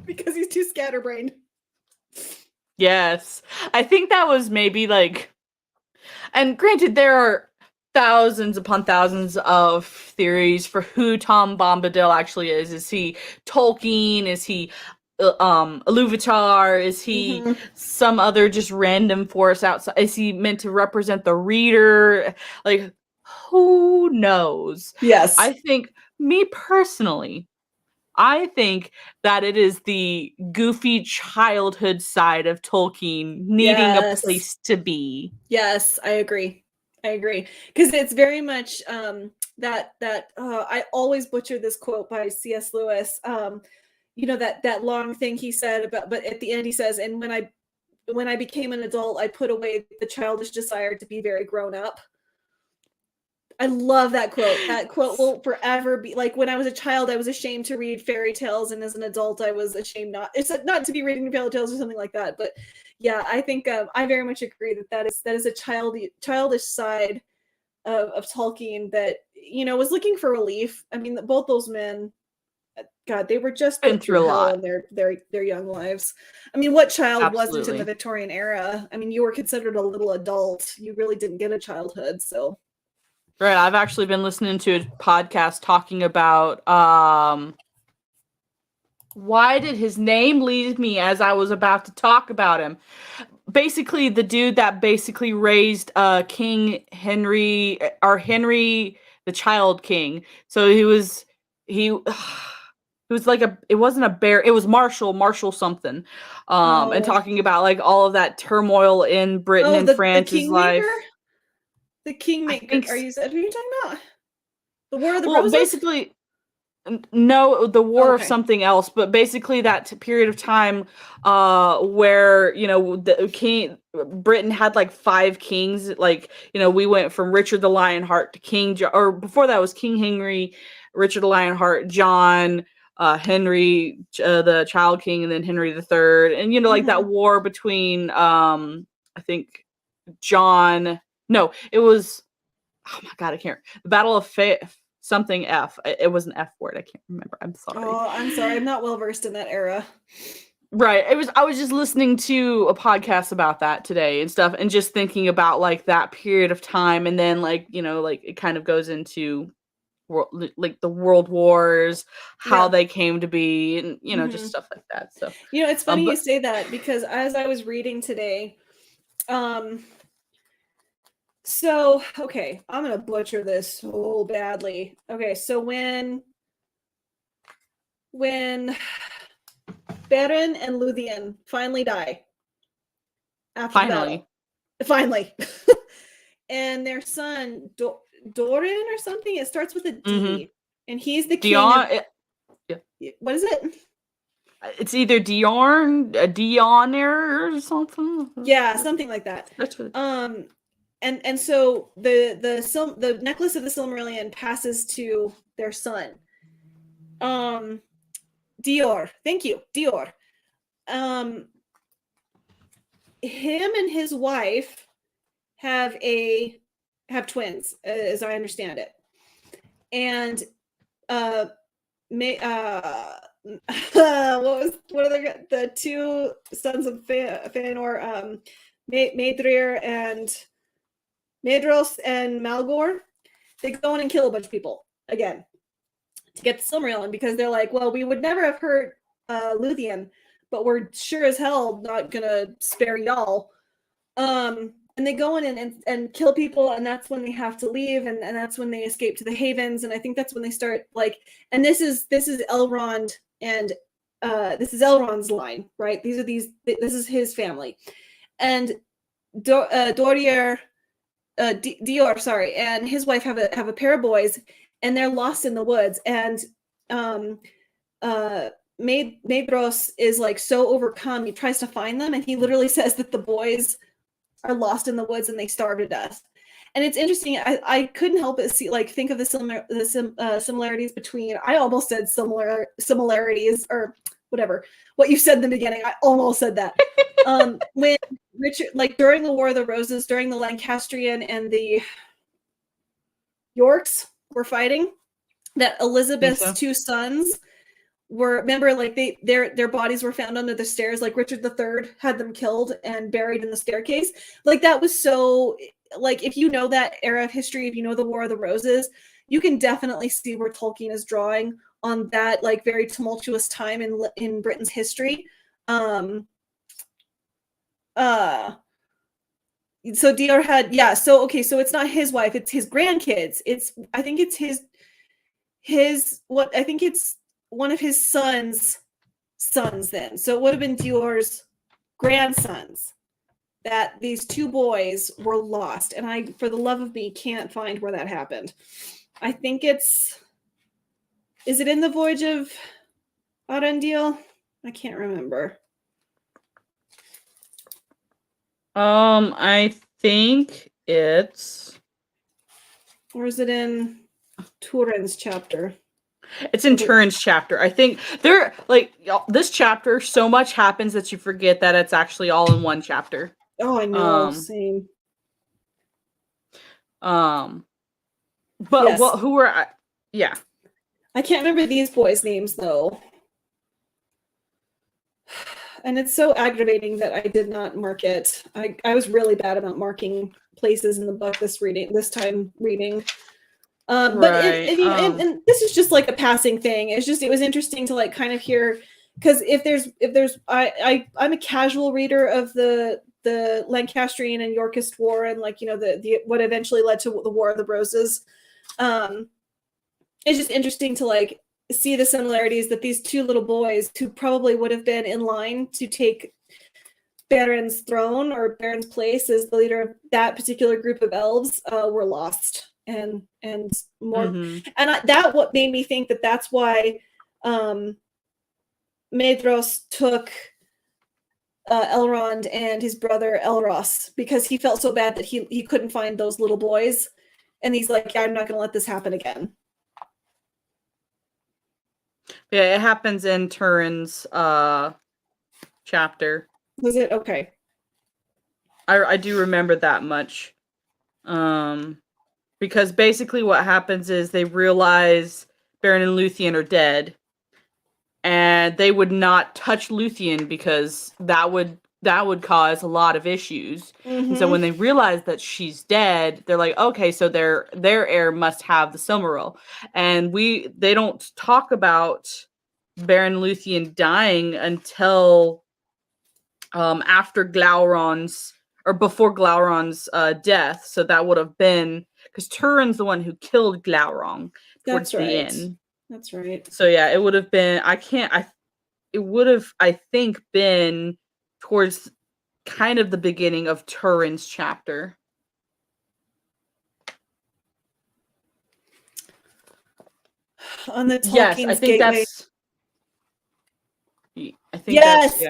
because he's too scatterbrained. Yes. I think that was maybe like, and granted, there are thousands upon thousands of theories for who Tom Bombadil actually is. Is he Tolkien? Is he Iluvatar? Is he some other just random force outside? Is he meant to represent the reader? Like, who knows? Yes. I think, me personally, I think that it is the goofy childhood side of Tolkien needing a place to be. Yes, I agree. Because it's very much I always butcher this quote by C.S. Lewis. That long thing he said about, but at the end he says, and when I became an adult, I put away the childish desire to be very grown up. I love that quote. That quote will forever be, like, when I was a child, I was ashamed to read fairy tales, and as an adult, I was ashamed not to be reading fairy tales or something like that. But yeah, I think I very much agree that is a childish side of Tolkien that was looking for relief. I mean, both those men, God, they were just put through hell in their young lives. I mean, what child wasn't in the Victorian era? I mean, you were considered a little adult. You really didn't get a childhood, so. Right, I've actually been listening to a podcast talking about why did his name leave me as I was about to talk about him? Basically, the dude that basically raised King Henry, or Henry the Child King. So he was like it wasn't a bear, it was Marshall something. And talking about like all of that turmoil in Britain and France's life. The Kingmaker. Are you talking about the War of the Roses? Basically, no, the War of something else. But basically, that period of time, where the Britain had like 5 kings. Like we went from Richard the Lionheart to King John, or before that was King Henry, Richard the Lionheart, John, Henry, the Child King, and then Henry the Third, and like that war between I think John. No, it was, oh my God, I can't. The Battle of something F. It was an F word. I can't remember. I'm sorry. Oh, I'm sorry. I'm not well versed in that era. Right. I was just listening to a podcast about that today and stuff, and just thinking about like that period of time, and then like like it kind of goes into like the world wars, how they came to be, and just stuff like that. So it's funny you say that, because as I was reading today, so, okay, I'm going to butcher this so badly. Okay, so when Beren and Luthien finally die, after the battle, and their son, Doran or something, it starts with a D, and he's the king what is it? It's either Dionner or something. Yeah, something like that. That's what And so the necklace of the Silmarillion passes to their son, Dior. Thank you, Dior. Him and his wife have twins, as I understand it, and what are the 2 sons of Fëanor, Maedhrir and Maedhros and Malgor? They go in and kill a bunch of people again to get the Silmarillion, because they're like, well, we would never have hurt Luthien, but we're sure as hell not gonna spare y'all. And they go in and kill people, and that's when they have to leave, and that's when they escape to the Havens, and I think that's when they start like, and this is Elrond, and this is Elrond's line, right? This is his family, and Dior, sorry, and his wife have a pair of boys, and they're lost in the woods, and Maedhros is like so overcome, he tries to find them, and he literally says that the boys are lost in the woods and they starve to death. And it's interesting. I couldn't help but think of the similarities between. I almost said similarities or whatever. What you said in the beginning, I almost said that. When Richard, like during the War of the Roses, during the Lancastrian and the Yorks were fighting, that Elizabeth's 2 sons were, remember, like their bodies were found under the stairs, like Richard III had them killed and buried in the staircase. Like that was so, like if you know that era of history, if you know the War of the Roses, you can definitely see where Tolkien is drawing on that like very tumultuous time in Britain's history. So Dior had, yeah, so okay, so it's not his wife, it's his grandkids. I think it's I think it's one of his sons then. So it would have been Dior's grandsons that these two boys were lost. And I, for the love of me, can't find where that happened. I think is it in the Voyage of Arundel? I can't remember. I think it's... Or is it in Turin's chapter? It's in Turin's chapter. I think there, like, this chapter, so much happens that you forget that it's actually all in one chapter. Oh, I know. Same. But yes. who were? Yeah. I can't remember these boys' names though. And it's so aggravating that I did not mark it. I was really bad about marking places in the book this time reading. But right. and this is just like a passing thing. It was interesting to like kind of hear, because if there's I'm a casual reader of the Lancastrian and Yorkist War, and like, you know, the what eventually led to the War of the Roses. It's just interesting to like see the similarities that these two little boys, who probably would have been in line to take Baron's throne or Baron's place as the leader of that particular group of elves, were lost. And more, and that what made me think that that's why Maedhros took Elrond and his brother Elros, because he felt so bad that he couldn't find those little boys, and he's like, yeah, I'm not going to let this happen again. Yeah, it happens in Turin's chapter. Was it? Okay. I do remember that much. Because basically what happens is they realize Beren and Luthien are dead, and they would not touch Luthien because that would cause a lot of issues. And so when they realize that she's dead, they're like, okay, so their heir must have the Silmaril. And they don't talk about Beren Luthien dying until after Glaurung's, or before Glaurung's death. So that would have been, because Turin's the one who killed Glaurung towards the end. That's right. So yeah, it would have been, it would have, I think, been towards kind of the beginning of Turin's chapter. On the Tolkien's yes, I think gateway.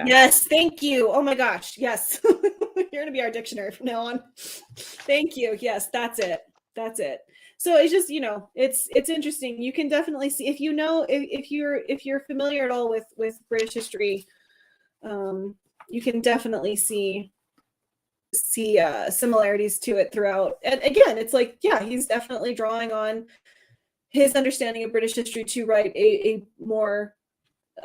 Yes, thank you. Oh my gosh, yes. You're gonna be our dictionary from now on. Thank you. Yes, that's it. So it's just, you know, it's interesting. You can definitely see, if you know, if you're familiar at all with British history, you can definitely see similarities to it throughout. And again, it's like, yeah, he's definitely drawing on his understanding of British history to write a more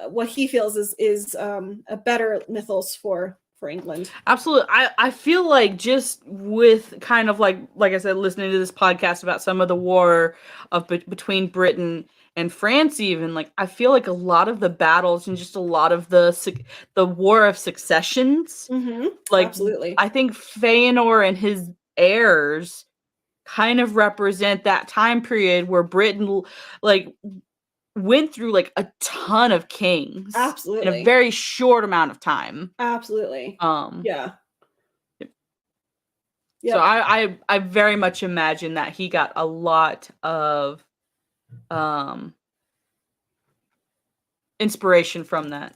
what he feels is a better mythos for England. Absolutely. I feel like just with kind of like I said, listening to this podcast about some of the war of between Britain and France, even, like, I feel like a lot of the battles and just a lot of the war of successions, like, absolutely, I think Fëanor and his heirs kind of represent that time period where Britain, like, went through like a ton of kings, absolutely, in a very short amount of time. Absolutely. Yeah. So I very much imagine that he got a lot of inspiration from that.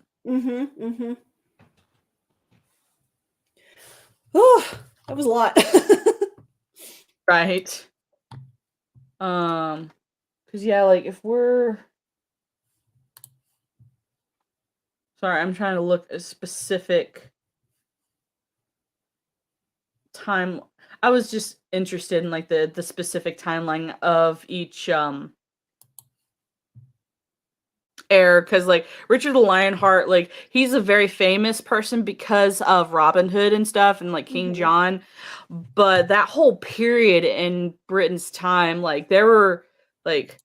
Oh, that was a lot. Right. Because yeah, like, if we're, sorry, I'm trying to look at a specific time. I was just interested in like the specific timeline of each heir, because like Richard the Lionheart, like he's a very famous person because of Robin Hood and stuff, and like King John. But that whole period in Britain's time, like there were like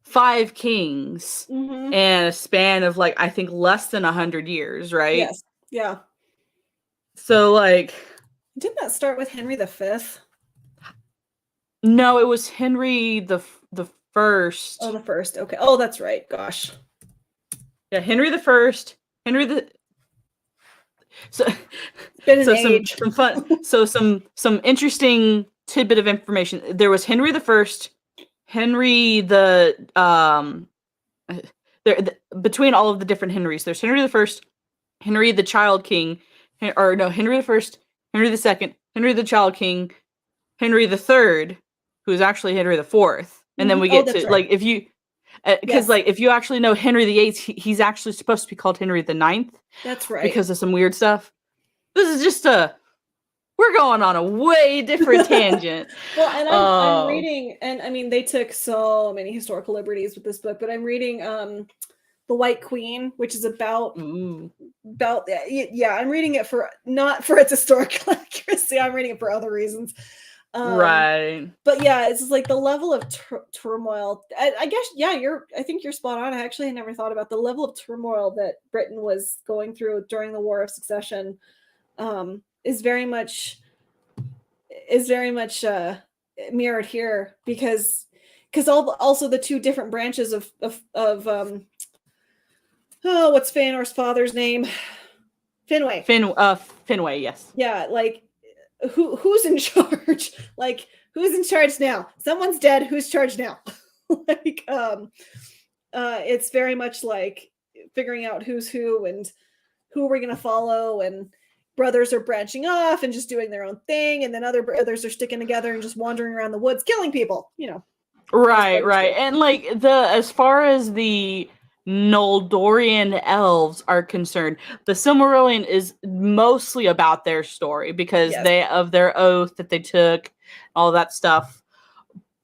5 kings in a span of like I think less than 100 years, right? Yes. Yeah. So like, didn't that start with Henry V? No, it was Henry the First. Oh, the first. Okay. Oh, that's right. Gosh. Yeah, Henry the First. Henry the. So, some fun. So some interesting tidbit of information. There was Henry the First, Henry the between all of the different Henrys. There's Henry the First, Henry the Child King, Henry the First, Henry the Second, Henry the Child King, Henry the Third, who's actually Henry the Fourth, and then we get to like if you. Because like if you actually know Henry VIII, he's actually supposed to be called Henry the Ninth. That's right. Because of some weird stuff. This is just we're going on a way different tangent. Well, and I'm reading, and I mean they took so many historical liberties with this book, but I'm reading The White Queen, which is about I'm reading it not for its historical accuracy. I'm reading it for other reasons. Right. But yeah, it's just like the level of turmoil. I guess, I think you're spot on. I actually had never thought about the level of turmoil that Britain was going through during the War of Succession. Is very much mirrored here because also the 2 different branches of what's Feanor's father's name? Finwë. Finwë, yes. Yeah, like who's in charge? Like who's in charge now? Someone's dead. Who's charged now? Like it's very much like figuring out who's who and who we're gonna follow, and brothers are branching off and just doing their own thing, and then other brothers are sticking together and just wandering around the woods killing people, Right. And like as far as the Noldorian elves are concerned, the Silmarillion is mostly about their story because of their oath that they took, all that stuff.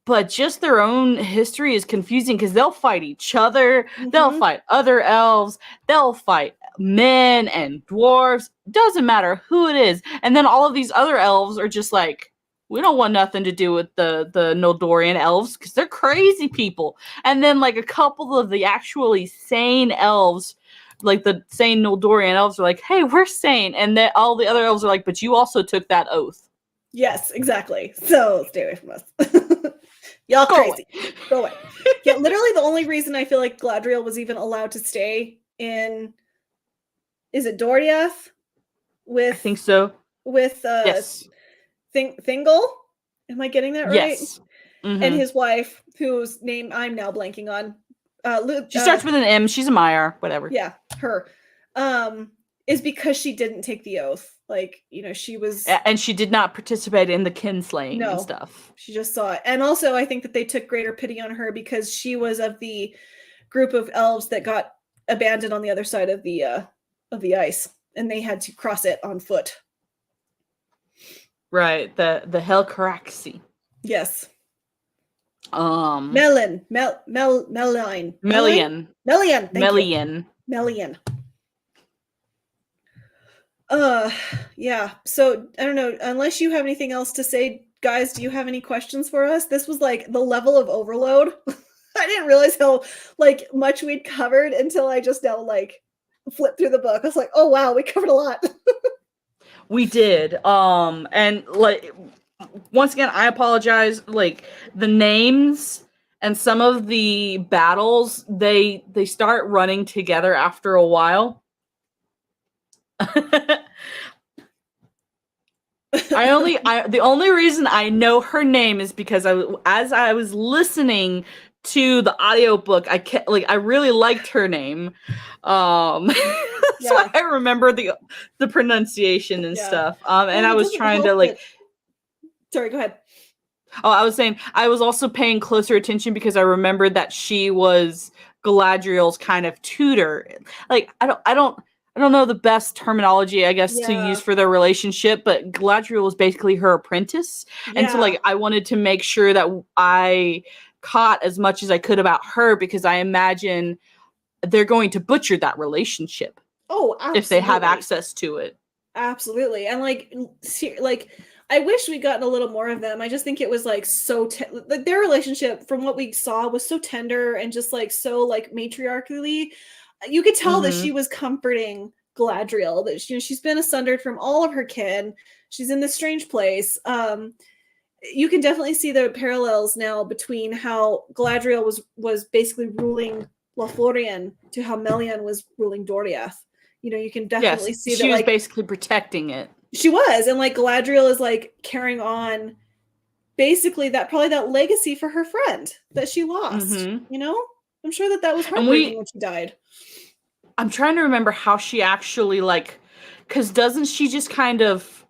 But just their own history is confusing because they'll fight each other, they'll fight other elves, they'll fight men and dwarves, doesn't matter who it is. And then all of these other elves are just like, we don't want nothing to do with the Noldorian elves because they're crazy people. And then like a couple of the actually sane elves, like the sane Noldorian elves, are like, hey, we're sane. And then all the other elves are like, but you also took that oath. Yes, exactly. So stay away from us. Y'all crazy. Go away. Yeah, literally the only reason I feel like Galadriel was even allowed to stay in, is it Doriath? I think so. With yes. Thingol? Am I getting that right? Yes. And his wife, whose name I'm now blanking on. She starts with an M. She's a Maiar. Whatever. Yeah, her. Is because she didn't take the oath. Like, she was... And she did not participate in the kinslaying and stuff. She just saw it. And also, I think that they took greater pity on her because she was of the group of elves that got abandoned on the other side of the ice. And they had to cross it on foot. Right, the Helcaraxi. Yes. Melian. Yeah. So I don't know. Unless you have anything else to say, guys, do you have any questions for us? This was like the level of overload. I didn't realize how like much we'd covered until I just now like flipped through the book. I was like, oh wow, we covered a lot. We did. And like once again, I apologize. Like the names and some of the battles, they start running together after a while. The only reason I know her name is because as I was listening to the audiobook, I really liked her name. So I remember the pronunciation and stuff. And I was trying to like sorry, go ahead. Oh, I was saying I was also paying closer attention because I remembered that she was Galadriel's kind of tutor. Like I don't know the best terminology, I guess, to use for their relationship, but Galadriel was basically her apprentice. And so like I wanted to make sure that I caught as much as I could about her because I imagine they're going to butcher that relationship. Oh, absolutely. If they have access to it. Absolutely. And like I wish we'd gotten a little more of them. I just think it was like so like their relationship from what we saw was so tender and just like so like matriarchally. You could tell that she was comforting Galadriel, that she's been sundered from all of her kin. She's in this strange place. You can definitely see the parallels now between how Galadriel was basically ruling Lothlorien to how Melian was ruling Doriath. You can definitely see that she was basically protecting it. She was, and like Galadriel is like carrying on basically that legacy for her friend that she lost. I'm sure that was heartbreaking when she died. I'm trying to remember how she actually because doesn't she just kind of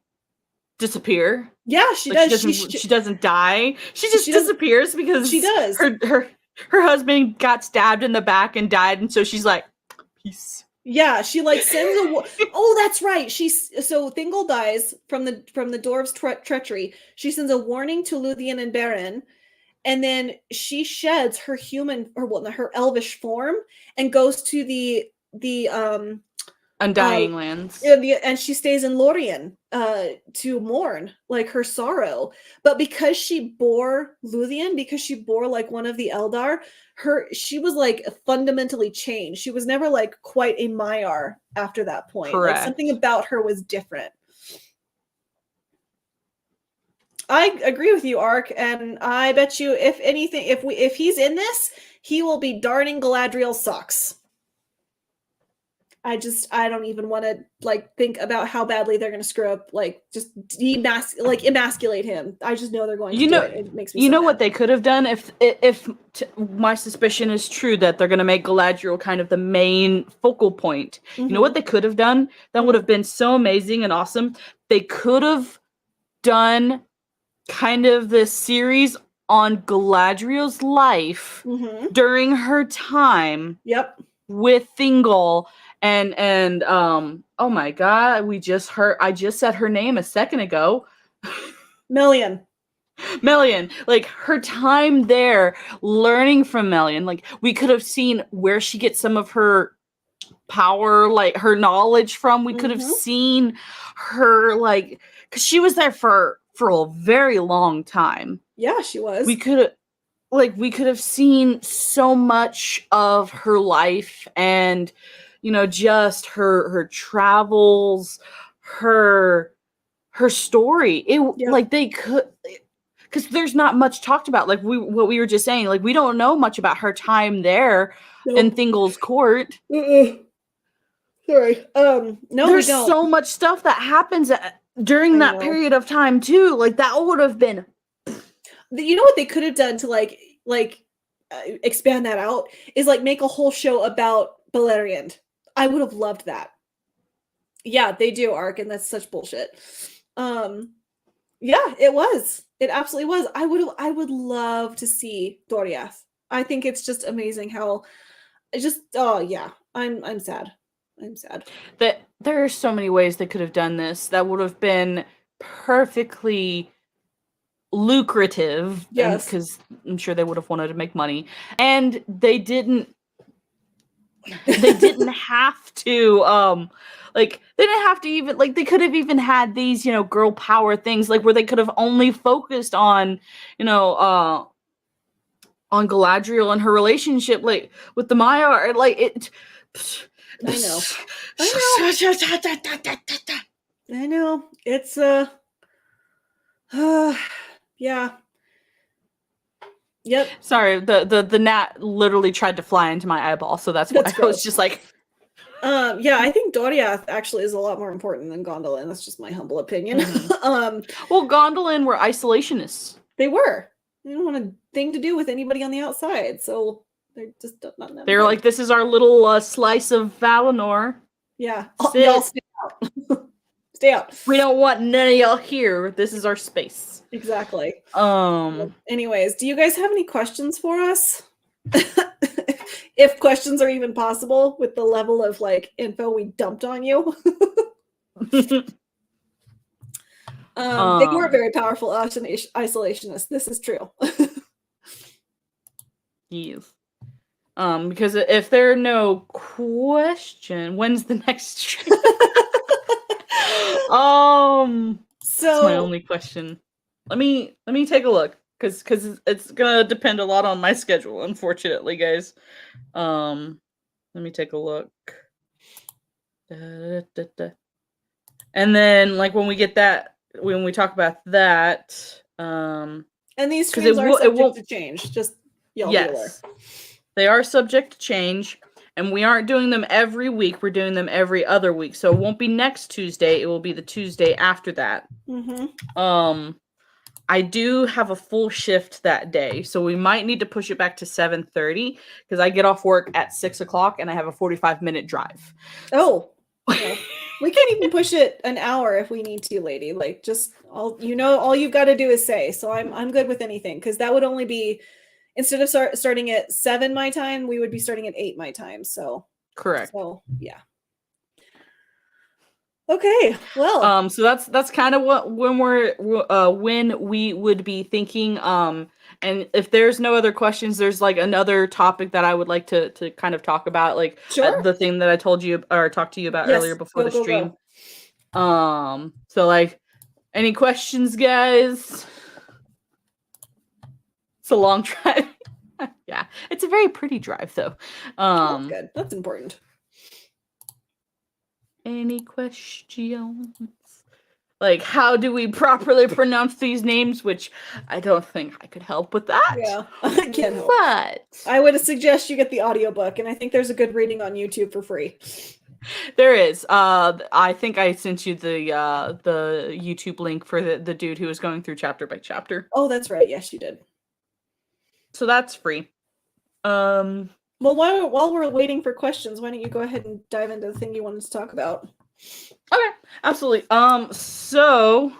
disappear? Yeah, she does. She doesn't die. She just disappears because she does. Her husband got stabbed in the back and died, and so she's like, peace. Yeah, she like sends a. Oh, that's right. So Thingol dies from the dwarves' treachery. She sends a warning to Luthien and Beren, and then she sheds her her elvish form and goes to the Undying Lands. And she stays in Lorien to mourn like her sorrow. But because she bore Luthien, because she bore like one of the Eldar, she was like fundamentally changed. She was never like quite a Maiar after that point. Correct. Like something about her was different. I agree with you, Ark, and I bet you if anything, if he's in this, he will be darning Galadriel's socks. I don't even want to like think about how badly they're going to screw up, like just emasculate him. I just know they're going to do it. It makes me so mad. What they could have done if my suspicion is true that they're going to make Galadriel kind of the main focal point. You know what they could have done? That would have been so amazing and awesome. They could have done kind of this series on Galadriel's life during her time. Yep. With Thingol. And oh my god, I just said her name a second ago. Melian, like her time there learning from Melian. Like we could have seen where she gets some of her power, like her knowledge from. We could have seen her like because she was there for a very long time. Yeah, she was. We could have seen so much of her life and just her travels, her story. Like they could, because there's not much talked about. Like what we were just saying, like we don't know much about her time there in Thingol's court. Sorry. No, there's so much stuff that happens during that period of time too. Like that would have been. You know what they could have done to like expand that out is like make a whole show about Beleriand. I would have loved that. Yeah, they do, Ark, and that's such bullshit. Yeah, it was. It absolutely was. I would love to see Doriath. I think it's just amazing how I'm sad. I'm sad. That there are so many ways they could have done this that would have been perfectly lucrative. Yes, because I'm sure they would have wanted to make money, and they didn't have to they didn't have to even they could have even had these girl power things where they could have only focused on on Galadriel and her relationship with the Maiar. I know it's yeah. Yep. Sorry, the gnat literally tried to fly into my eyeball, so that's why I was just like. Yeah, I think Doriath actually is a lot more important than Gondolin. That's just my humble opinion. Well, Gondolin were isolationists. They were. They don't want a thing to do with anybody on the outside, so they're just not. They're like, this is our little slice of Valinor. Yeah, y'all stay out. Stay out. We don't want none of y'all here. This is our space. Exactly. Anyways, do you guys have any questions for us? If questions are even possible with the level of info we dumped on you. They were very powerful isolationists. This is true. Yes. Because if there are no question, when's the next stream? That's my only question. Let me take a look, because it's gonna depend a lot on my schedule, unfortunately, guys. Let me take a look. And then, like, when we talk about that, and these streams are subject to change. Just y'all be aware. They are subject to change, and we aren't doing them every week. We're doing them every other week. So it won't be next Tuesday. It will be the Tuesday after that. Mm-hmm. I do have a full shift that day, so we might need to push it back to 7:30 because I get off work at 6 o'clock and I have a 45-minute drive. Oh, yeah. We can even push it an hour if we need to, lady. Like, just all you've got to do is say. So I'm good with anything, because that would only be, instead of starting at 7 my time, we would be starting at 8 my time. So correct. So yeah. Okay. Well. So that's kind of when we would be thinking. And if there's no other questions, there's like another topic that I would like to kind of talk about, like the thing that I told you or talked to you about earlier before the stream. So like, any questions, guys? It's a long drive. Yeah, it's a very pretty drive, though. That's good. That's important. Any questions? Like, how do we properly pronounce these names? Which I don't think I could help with that. Yeah, I can't help. But I would suggest you get the audiobook, and I think there's a good reading on YouTube for free. There is. I think I sent you the YouTube link for the dude who was going through chapter by chapter. Oh, that's right. Yes, you did. So that's free. Well, while we're waiting for questions, why don't you go ahead and dive into the thing you wanted to talk about? Okay, absolutely. So,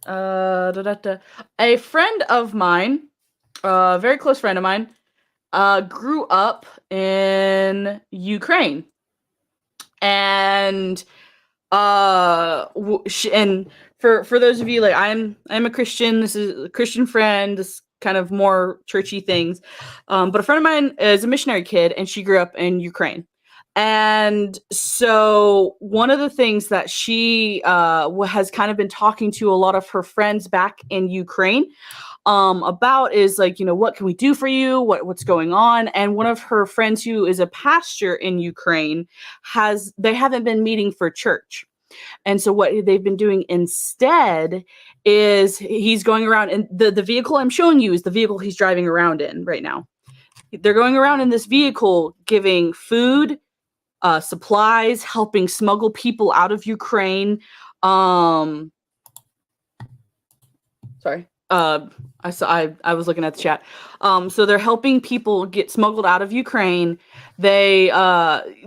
a friend of mine, a very close friend of mine, grew up in Ukraine, and and for those of you, like, I'm a Christian. This is a Christian friend. This kind of more churchy things. But a friend of mine is a missionary kid, and she grew up in Ukraine. And so one of the things that she has kind of been talking to a lot of her friends back in Ukraine about is, like, what can we do for you? What's going on? And one of her friends who is a pastor in Ukraine they haven't been meeting for church. And so what they've been doing instead is he's going around, and the vehicle I'm showing you is the vehicle he's driving around in right now. They're going around in this vehicle giving food, supplies, helping smuggle people out of Ukraine. Sorry. I was looking at the chat. So they're helping people get smuggled out of Ukraine. They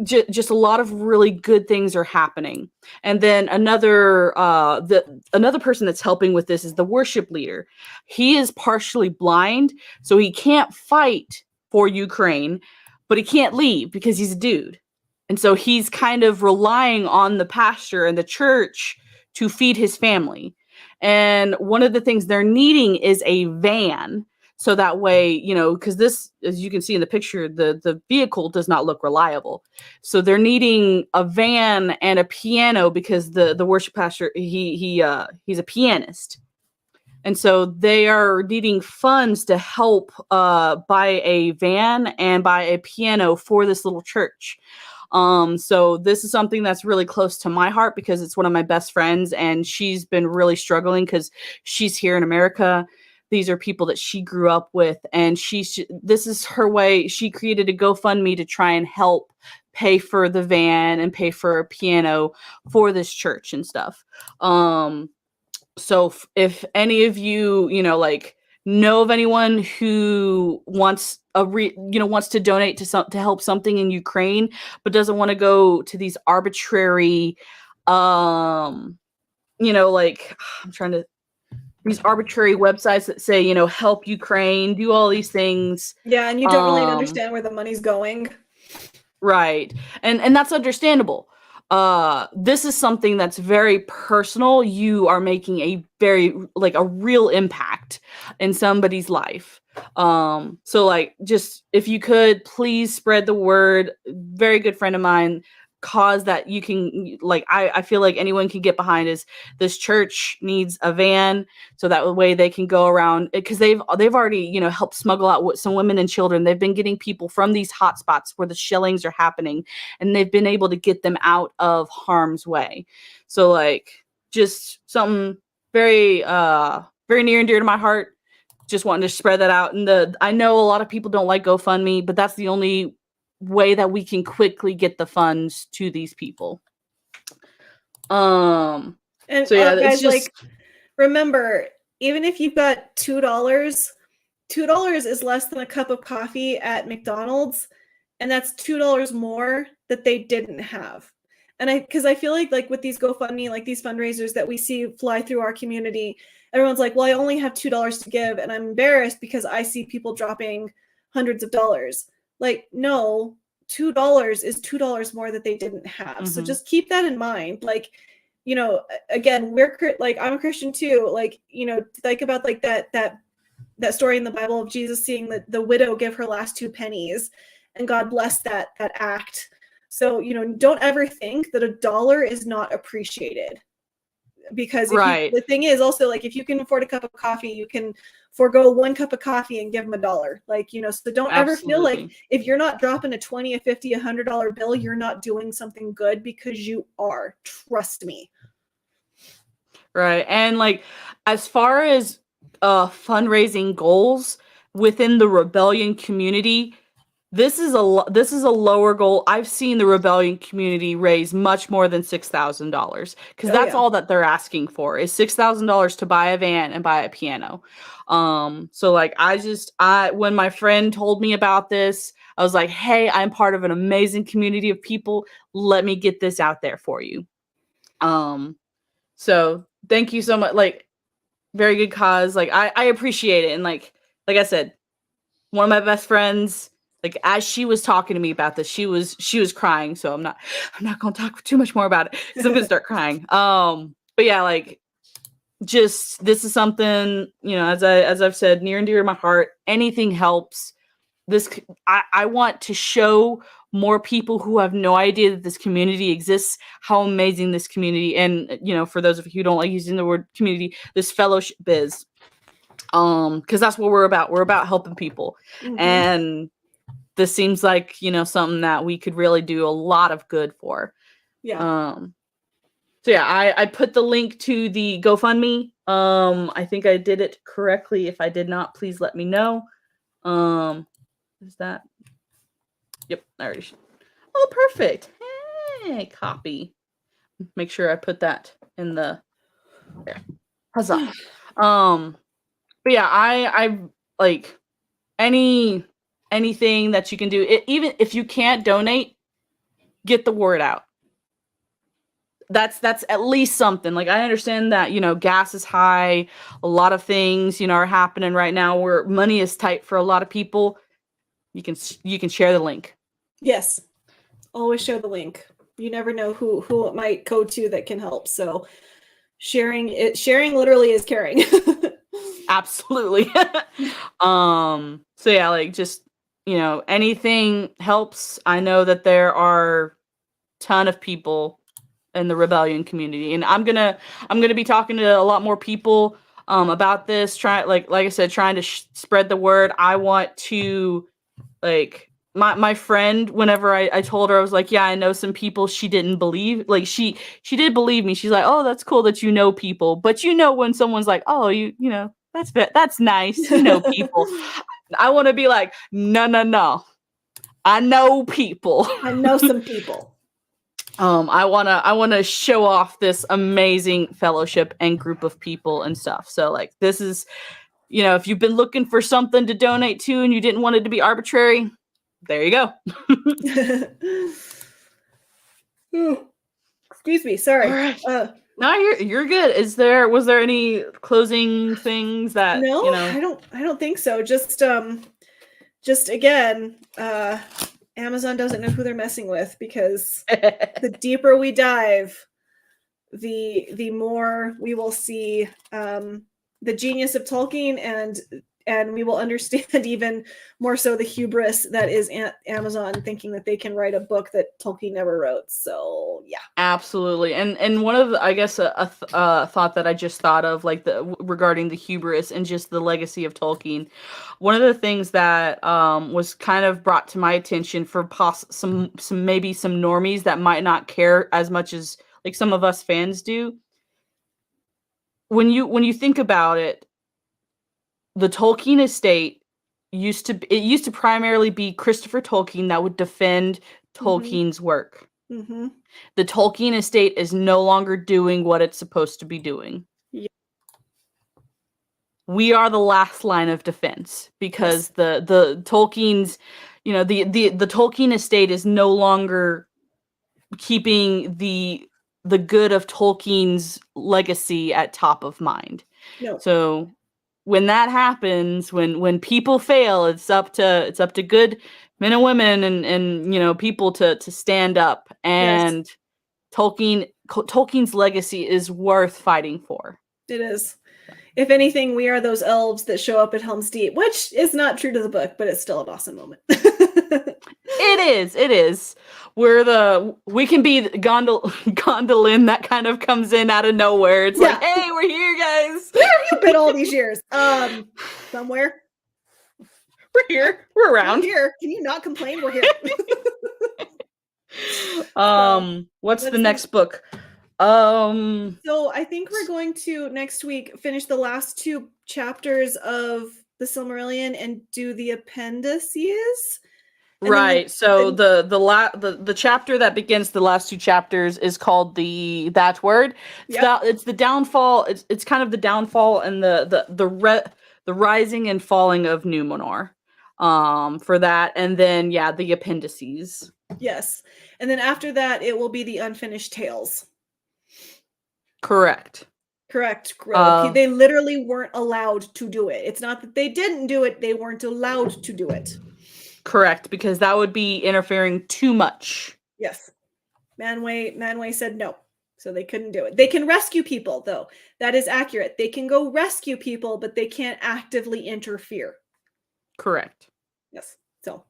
just a lot of really good things are happening. And then another person that's helping with this is the worship leader. He is partially blind, so he can't fight for Ukraine, but he can't leave because he's a dude. And so he's kind of relying on the pastor and the church to feed his family. And one of the things they're needing is a van. So that way, because this, as you can see in the picture, the vehicle does not look reliable. So they're needing a van and a piano because the worship pastor, he's a pianist. And so they are needing funds to help buy a van and buy a piano for this little church. So this is something that's really close to my heart because it's one of my best friends, and she's been really struggling because she's here in America. These are people that she grew up with, and this is her way. She created a GoFundMe to try and help pay for the van and pay for a piano for this church and stuff. So if any of you, know of anyone who wants wants to donate to help something in Ukraine, but doesn't want to go to these arbitrary, I'm trying to, these arbitrary websites that say, help Ukraine, do all these things. Yeah, and you don't really understand where the money's going. Right. And that's understandable. this is something that's very personal. You are making a very a real impact in somebody's life. So like, just if you could please spread the word. Very good friend of mine, cause that you can I feel like anyone can get behind is this church needs a van so that way they can go around, because they've already helped smuggle out some women and children. They've been getting people from these hot spots where the shellings are happening, and they've been able to get them out of harm's way. So like, just something very very near and dear to my heart. Just wanting to spread that out. And I know a lot of people don't like GoFundMe, but that's the only way that we can quickly get the funds to these people. And so yeah, guys, just remember, even if you've got $2 is less than a cup of coffee at McDonald's, and that's $2 more that they didn't have. And because I feel like with these GoFundMe, like these fundraisers that we see fly through our community, everyone's like, well, I only have $2 to give, and I'm embarrassed because I see people dropping hundreds of dollars. Like, no, $2 is $2 more that they didn't have. Mm-hmm. So just keep that in mind. Like, again, I'm a Christian too. Like, think about like that story in the Bible of Jesus seeing the widow give her last 2 pennies, and God blessed that act. So, don't ever think that $1 is not appreciated. Because the thing is also, like, if you can afford a cup of coffee, you can forego 1 cup of coffee and give them $1. Like, so don't ever feel like if you're not dropping a $20, a $50, a $100 bill, you're not doing something good, because you are. Trust me. Right. And like, as far as fundraising goals within the rebellion community, this is a lower goal. I've seen the rebellion community raise much more than $6,000, because that's all that they're asking for is $6,000 to buy a van and buy a piano. So like, when my friend told me about this, I was like, hey, I'm part of an amazing community of people. Let me get this out there for you. So thank you so much. Like, very good cause. Like, I appreciate it. And like I said, one of my best friends, like, as she was talking to me about this, she was crying. So I'm not going to talk too much more about it, because I'm going to start crying. But yeah, like, just, this is something, as I've said, near and dear to my heart. Anything helps. I want to show more people who have no idea that this community exists, how amazing this community, and for those of you who don't like using the word community, this fellowship is. Because that's what we're about. We're about helping people. Mm-hmm. And this seems like, something that we could really do a lot of good for. Yeah. So yeah, I put the link to the GoFundMe. I think I did it correctly. If I did not, please let me know. Is that? Yep, I already should. Oh, perfect. Hey, copy. Make sure I put that in the there. Huzzah. But yeah, I like anything that you can do. Even if you can't donate, get the word out. That's at least something. Like, I understand that, gas is high. A lot of things, are happening right now where money is tight for a lot of people. You can share the link. Yes. Always share the link. You never know who it might go to that can help. So sharing literally is caring. Absolutely. So yeah, like, just, anything helps. I know that there are a ton of people in the rebellion community, and I'm gonna be talking to a lot more people about this. Like I said, trying to spread the word. I want to, like, my friend, whenever I told her, I was like, yeah, I know some people she didn't believe. Like, she did believe me. She's like, oh, that's cool that you know people. But when someone's like, oh, that's nice, people. I want to be like, no. I know people. I know some people. I wanna show off this amazing fellowship and group of people and stuff. So like, this is, if you've been looking for something to donate to and you didn't want it to be arbitrary, there you go. Excuse me, sorry. Right. No, you're good. Was there any closing things that? No, I don't think so. Just again, Amazon doesn't know who they're messing with, because the deeper we dive, the more we will see the genius of Tolkien, and we will understand even more so the hubris that is Amazon, thinking that they can write a book that Tolkien never wrote. So yeah, absolutely. And one of the, I guess a thought that I just thought of, like regarding the hubris and just the legacy of Tolkien, one of the things that was kind of brought to my attention for some maybe some normies that might not care as much as like some of us fans do. When you think about it, the Tolkien estate used to primarily be Christopher Tolkien that would defend Tolkien's work. Mm-hmm. The Tolkien estate is no longer doing what it's supposed to be doing. Yeah. We are the last line of defense, because the Tolkien's, the Tolkien estate is no longer keeping the good of Tolkien's legacy at top of mind. No. So when that happens, when people fail, it's up to good men and women and people to stand up, and yes. Tolkien's legacy is worth fighting for. It is. If anything, we are those elves that show up at Helm's Deep, which is not true to the book, but it's still an awesome moment. It is. We can be Gondolin that kind of comes in out of nowhere. It's like, hey, we're here, guys. Where have you been all these years? Somewhere. We're here. We're around. We're here. Can you not complain? We're here. What's the next book? So I think we're going to next week finish the last 2 chapters of the Silmarillion and do the appendices. Right. So the chapter that begins the last 2 chapters is called that word. It's the downfall. It's kind of the downfall and the rising and falling of Numenor. For that, and then the appendices. Yes, and then after that, it will be the unfinished tales. Correct. They literally weren't allowed to do it. It's not that they didn't do it; they weren't allowed to do it. Correct, because that would be interfering too much. Yes. Manwë said no, so they couldn't do it. They can rescue people, though. That is accurate. They can go rescue people, but they can't actively interfere. Correct. Yes. So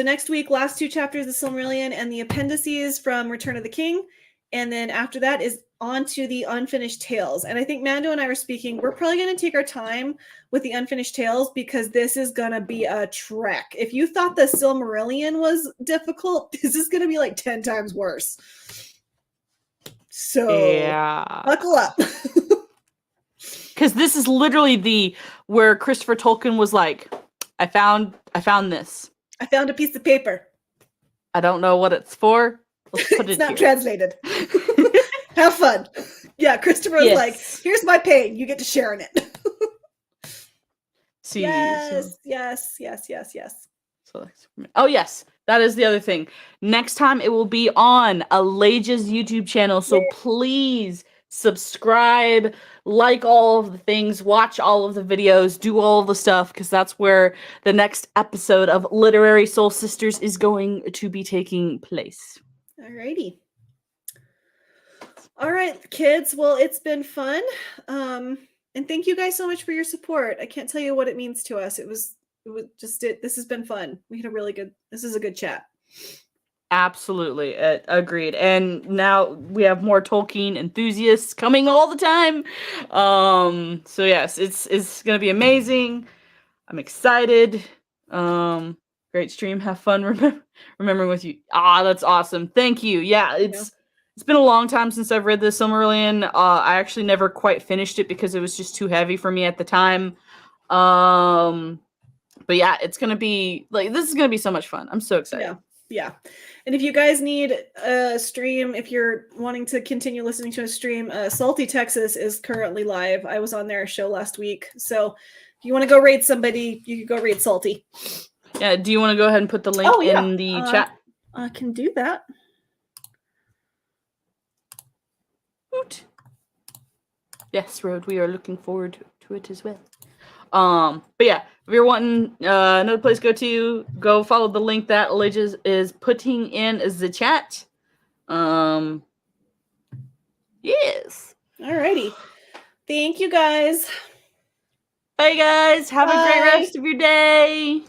next week, last 2 chapters of Silmarillion and the appendices from Return of the King. And then after that is on to the unfinished tales. And I think Mando and I were speaking, we're probably going to take our time with the unfinished tales, because this is going to be a trek. If you thought the Silmarillion was difficult, this is going to be like 10 times worse. So buckle up. Because this is literally where Christopher Tolkien was like, I found this. I found a piece of paper. I don't know what it's for. Let's put it's not translated. Have fun. Yeah, Christopher was like, here's my pain. You get to share in it. Yes. Oh, yes. That is the other thing. Next time it will be on Elijah's YouTube channel. So please subscribe, like all of the things, watch all of the videos, do all of the stuff, because that's where the next episode of Literary Soul Sisters is going to be taking place. Alrighty. All right, kids. Well, it's been fun. And thank you guys so much for your support. I can't tell you what it means to us. This has been fun. This is a good chat. Absolutely. Agreed. And now we have more Tolkien enthusiasts coming all the time. So yes, it's going to be amazing. I'm excited. Great stream. Have fun remembering with you. That's awesome. Thank you. Yeah, it's been a long time since I've read the Silmarillion. I actually never quite finished it because it was just too heavy for me at the time. But yeah, it's going to be this is going to be so much fun. I'm so excited. Yeah. And if you guys need a stream, if you're wanting to continue listening to a stream, Salty Texas is currently live. I was on their show last week. So if you want to go raid somebody, you can go raid Salty. Yeah. Do you want to go ahead and put the link in the chat? I can do that. Hoot. Yes, Road. We are looking forward to it as well. But yeah, if you're wanting another place to go follow the link that Elijah is putting in the chat. Yes. Alrighty. Thank you guys. Bye guys. Have a great rest of your day.